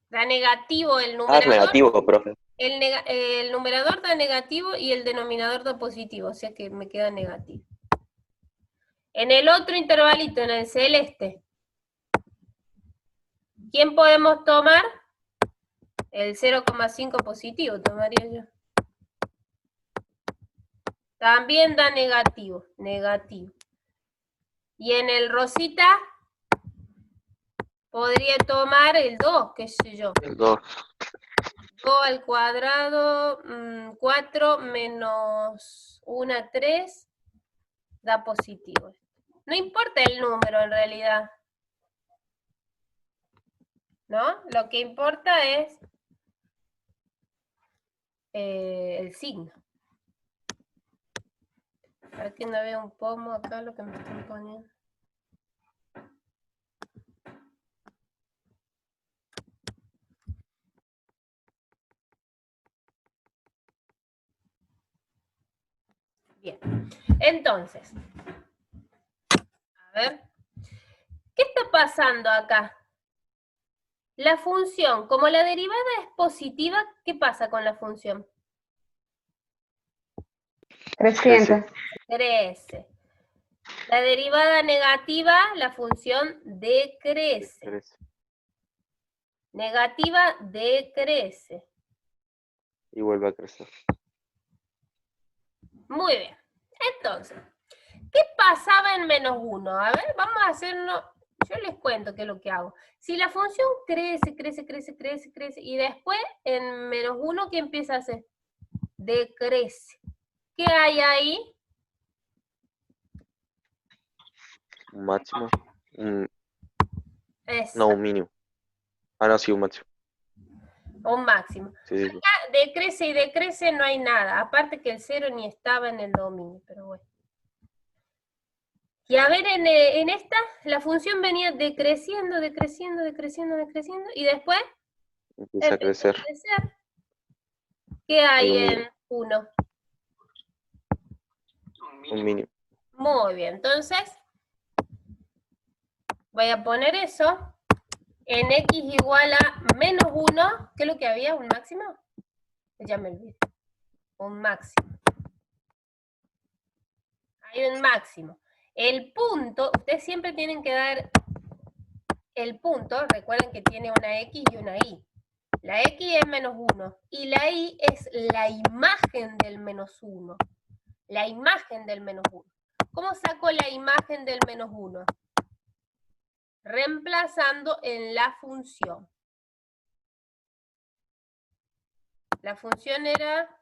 Da negativo el Ah, es numerador. negativo, profe. El numerador da negativo y el denominador da positivo, o sea que me queda negativo. En el otro intervalito, en el celeste, ¿quién podemos tomar? El 0,5 positivo tomaría yo. También da negativo, negativo. Y en el rosita podría tomar el 2, qué sé yo. El 2. 2 al cuadrado, 4 menos 1, 3, da positivo. No importa el número en realidad, ¿no? Lo que importa es el signo. A ver que no veo un pomo acá lo que me están poniendo. Bien, entonces, a ver, ¿qué está pasando acá? La función, como la derivada es positiva, ¿qué pasa con la función? Creciente. Crece. La derivada negativa, la función decrece. Negativa, decrece. Y vuelve a crecer. Muy bien. Entonces, ¿qué pasaba en menos 1? A ver, vamos a hacerlo. Yo les cuento qué es lo que hago. Si la función crece, crece, crece, crece, crece, y después en menos 1, ¿qué empieza a hacer? Decrece. ¿Qué hay ahí? Un máximo. Exacto. No, un mínimo. Ah, no, sí, un máximo. Un máximo. Sí, sí, sí. Acá decrece y decrece no hay nada. Aparte que el 0 ni estaba en el dominio, pero bueno. Y a ver, en esta, la función venía decreciendo, decreciendo, decreciendo, decreciendo, y después Empieza a empezó a crecer. crecer. ¿Qué hay Un en mínimo. 1? Un mínimo. Muy bien, entonces voy a poner eso en x igual a menos 1. ¿Qué es lo que había? ¿Un máximo? Ya me olvidé. Un máximo. Hay un máximo. El punto, ustedes siempre tienen que dar el punto, recuerden que tiene una x y una y. La x es menos 1 y la y es la imagen del menos 1. La imagen del menos 1. ¿Cómo saco la imagen del menos 1? Reemplazando en la función. La función era...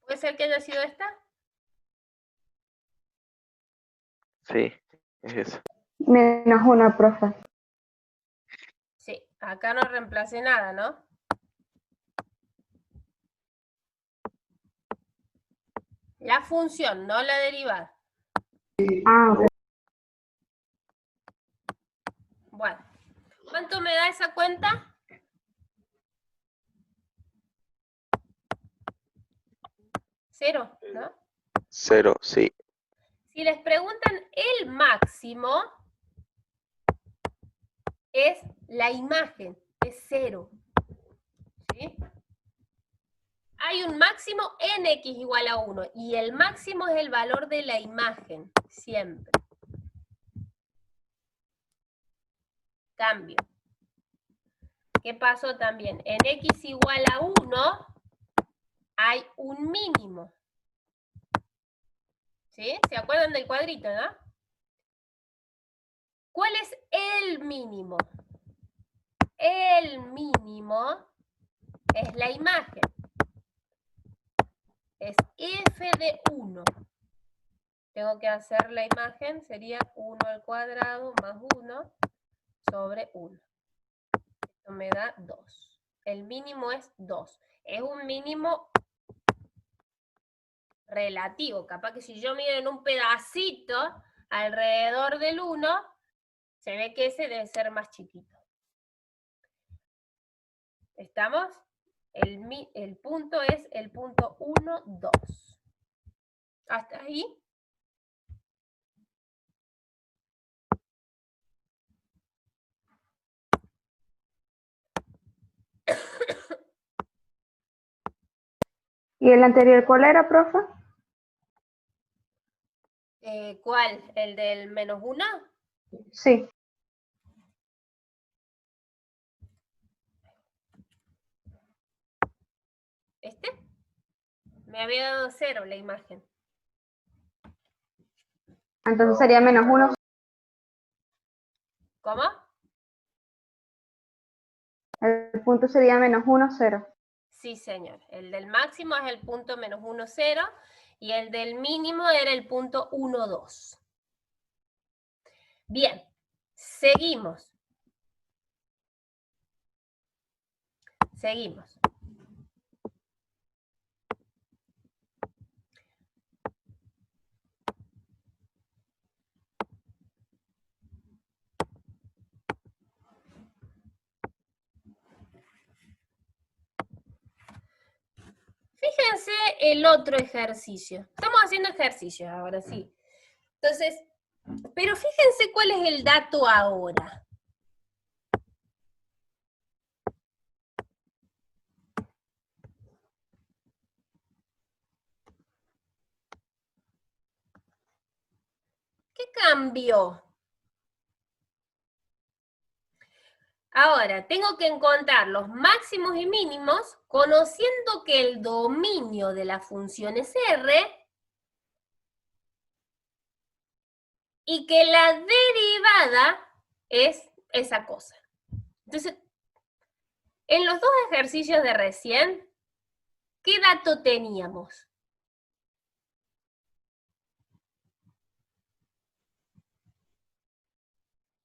¿Puede ser que haya sido esta? Sí, es eso. Menos 1, profe. Sí, acá no reemplacé nada, ¿no? La función, no la derivada. Ah, ok. Bueno, ¿cuánto me da esa cuenta? 0, ¿no? 0, sí. Si les preguntan el máximo, es la imagen, es 0. ¿Sí? Hay un máximo en x igual a 1, y el máximo es el valor de la imagen, siempre. Cambio. ¿Qué pasó también? En x igual a 1 hay un mínimo. ¿Sí? ¿Se acuerdan del cuadrito, no? ¿Cuál es el mínimo? El mínimo es la imagen. Es f de 1. tengo que hacer la imagen, sería 1 al cuadrado más 1 sobre 1. Esto me da 2. El mínimo es 2. Es un mínimo relativo. Capaz que si yo mido en un pedacito alrededor del 1, se ve que ese debe ser más chiquito. ¿Estamos? El punto es el punto 1, 2. ¿Hasta ahí? ¿Y el anterior cuál era, profe? ¿Cuál? ¿El del menos 1? Sí. ¿Este? Me había dado 0 la imagen. Entonces sería menos 1. ¿Cómo? El punto sería menos 1, 0. Sí, señor. El del máximo es el punto menos 1, 0 y el del mínimo era el punto 1, 2. Bien, seguimos. Seguimos. Fíjense el otro ejercicio. Estamos haciendo ejercicios ahora, sí. Entonces, pero fíjense cuál es el dato ahora. ¿Qué cambió? Ahora, tengo que encontrar los máximos y mínimos conociendo que el dominio de la función es R y que la derivada es esa cosa. Entonces, en los dos ejercicios de recién, ¿qué dato teníamos?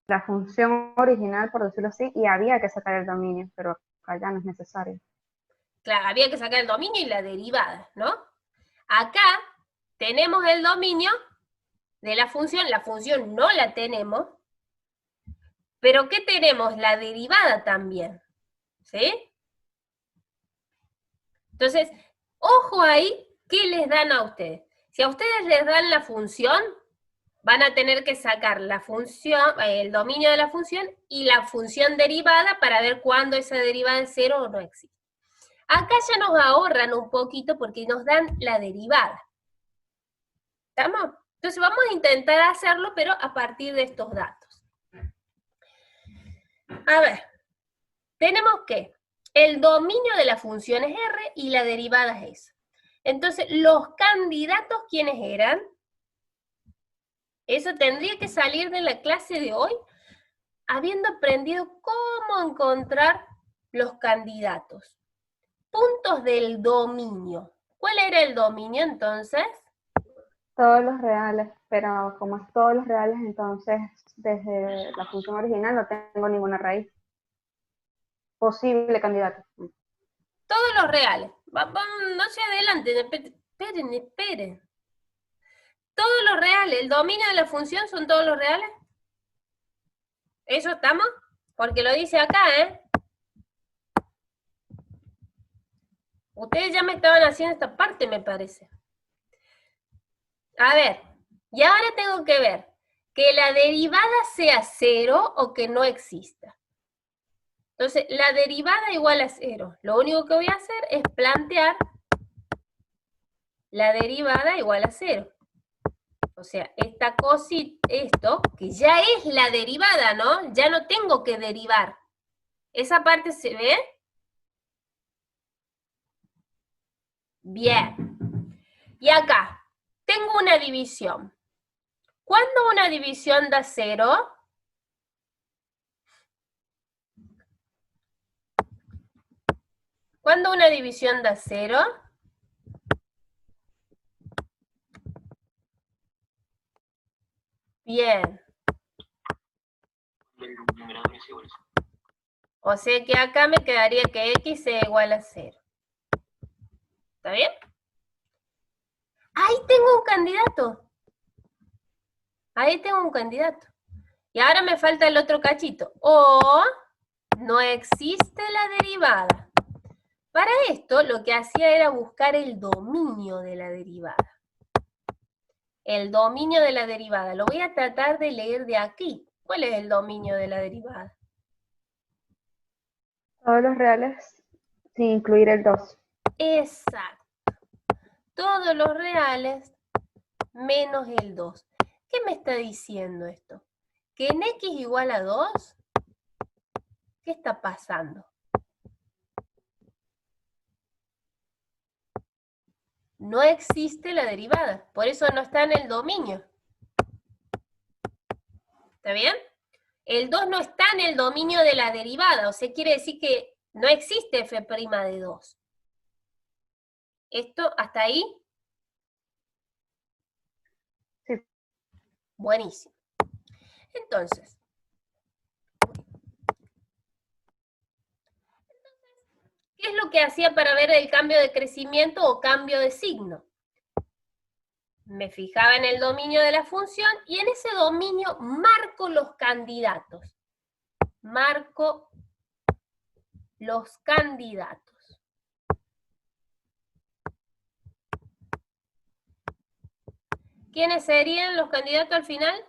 La función original, por decirlo así, y había que sacar el dominio, pero acá ya no es necesario. Claro, había que sacar el dominio y la derivada, ¿no? Acá tenemos el dominio de la función no la tenemos, pero ¿qué tenemos? La derivada también, ¿sí? Entonces, ojo ahí, ¿qué les dan a ustedes? Si a ustedes les dan la función, van a tener que sacar la función, el dominio de la función y la función derivada para ver cuándo esa derivada es 0 o no existe. Acá ya nos ahorran un poquito porque nos dan la derivada. ¿Estamos? Entonces vamos a intentar hacerlo, pero a partir de estos datos. A ver, tenemos que el dominio de la función es R y la derivada es S. Entonces, los candidatos, ¿quiénes eran? Eso tendría que salir de la clase de hoy, habiendo aprendido cómo encontrar los candidatos. Puntos del dominio. ¿Cuál era el dominio entonces? Todos los reales, pero como es todos los reales, entonces desde la función original no tengo ninguna raíz. Posible candidato. Todos los reales. No se adelanten, esperen. Todos los reales, el dominio de la función son todos los reales. ¿Eso estamos? Porque lo dice acá, ¿eh? Ustedes ya me estaban haciendo esta parte, me parece. A ver, y ahora tengo que ver que la derivada sea 0 o que no exista. Entonces, la derivada igual a 0. Lo único que voy a hacer es plantear la derivada igual a 0. O sea, esta cosita, esto, que ya es la derivada, ¿no? Ya no tengo que derivar. ¿Esa parte se ve? Bien. Y acá, tengo una división. ¿Cuándo una división da 0? ¿Cuándo una división da 0? Bien. El numerador es igual a 0. O sea que acá me quedaría que x sea igual a 0. ¿Está bien? Ahí tengo un candidato. Ahí tengo un candidato. Y ahora me falta el otro cachito. O no existe la derivada. Para esto lo que hacía era buscar el dominio de la derivada. El dominio de la derivada. Lo voy a tratar de leer de aquí. ¿Cuál es el dominio de la derivada? Todos los reales sin incluir el 2. Exacto. Todos los reales menos el 2. ¿Qué me está diciendo esto? Que en x igual a 2, ¿qué está pasando? No existe la derivada, por eso no está en el dominio. ¿Está bien? El 2 no está en el dominio de la derivada, o sea, quiere decir que no existe f' de 2. ¿Esto hasta ahí? Sí. Buenísimo. Entonces, ¿qué es lo que hacía para ver el cambio de crecimiento o cambio de signo? Me fijaba en el dominio de la función y en ese dominio marco los candidatos. Marco los candidatos. ¿Quiénes serían los candidatos al final?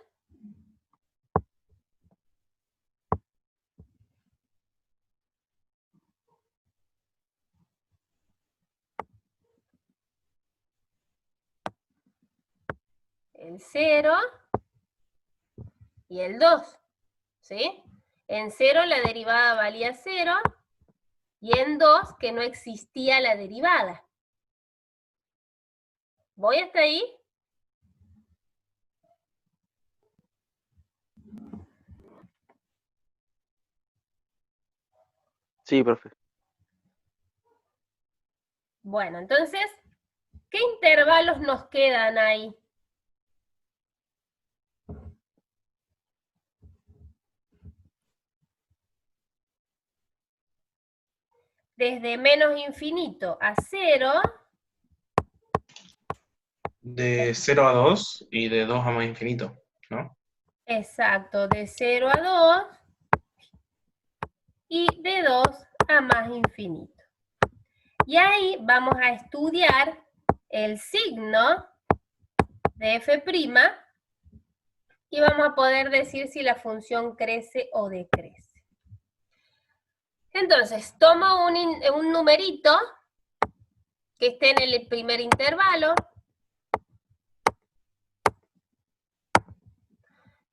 El 0 y el 2, ¿sí? En 0 la derivada valía 0 y en 2 que no existía la derivada. ¿Voy hasta ahí? Sí, profe. Bueno, entonces, ¿qué intervalos nos quedan ahí? Desde menos infinito a 0. De 0 a 2 y de 2 a más infinito, ¿no? Exacto, de 0 a 2 y de 2 a más infinito. Y ahí vamos a estudiar el signo de f' y vamos a poder decir si la función crece o decrece. Entonces, tomo un numerito que esté en el primer intervalo.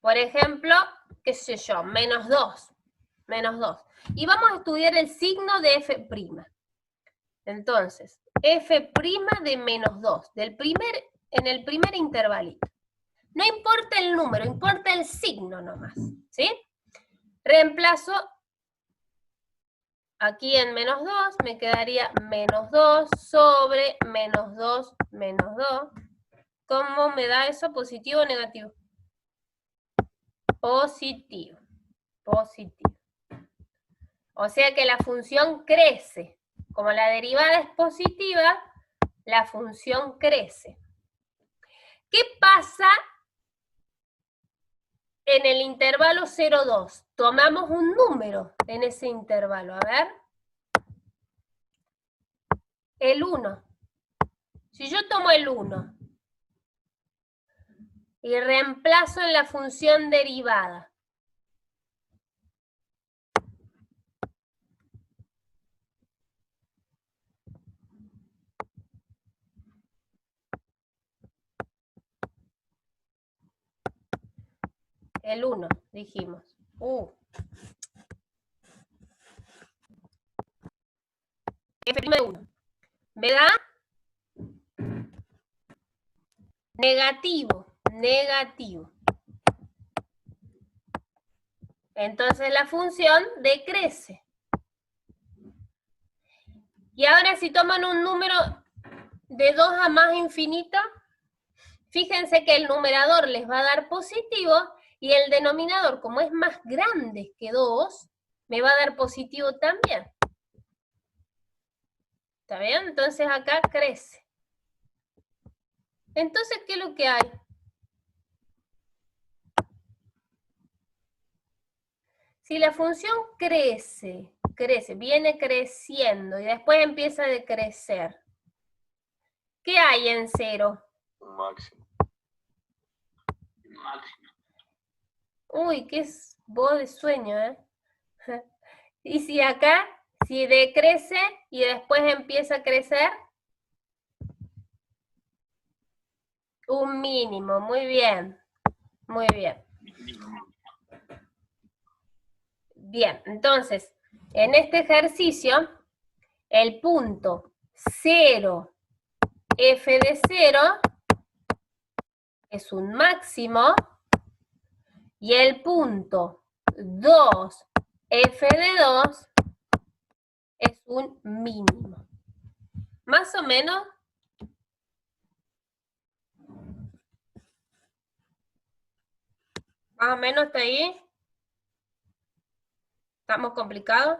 Por ejemplo, qué sé yo, menos 2. Menos 2. Y vamos a estudiar el signo de f'. Entonces, f' de menos 2, en el primer intervalito. No importa el número, importa el signo nomás, ¿sí? Reemplazo aquí en menos 2, me quedaría menos 2 sobre menos 2 menos 2. ¿Cómo me da eso? ¿Positivo o negativo? Positivo. Positivo. O sea que la función crece. Como la derivada es positiva, la función crece. ¿Qué pasa en el intervalo 0,2? Tomamos un número en ese intervalo. A ver. El 1. Si yo tomo el 1 y reemplazo en la función derivada, el 1, dijimos. F' de 1. ¿Me da? Negativo. Negativo. Entonces la función decrece. Y ahora si toman un número de 2 a más infinito, Fíjense que el numerador les va a dar positivo y el denominador, como es más grande que 2, me va a dar positivo también. ¿Está bien? Entonces acá crece. Entonces, ¿qué es lo que hay? Si la función crece, viene creciendo y después empieza a decrecer, ¿qué hay en 0? Un máximo. Máximo. Uy, qué es voz de sueño, ¿eh? Y si acá, si decrece y después empieza a crecer, un mínimo, muy bien, muy bien. Bien, entonces, en este ejercicio, el punto 0, f de 0, es un máximo, y el punto 2, f de 2, es un mínimo. Más o menos. Más o menos está ahí. ¿Estamos complicados?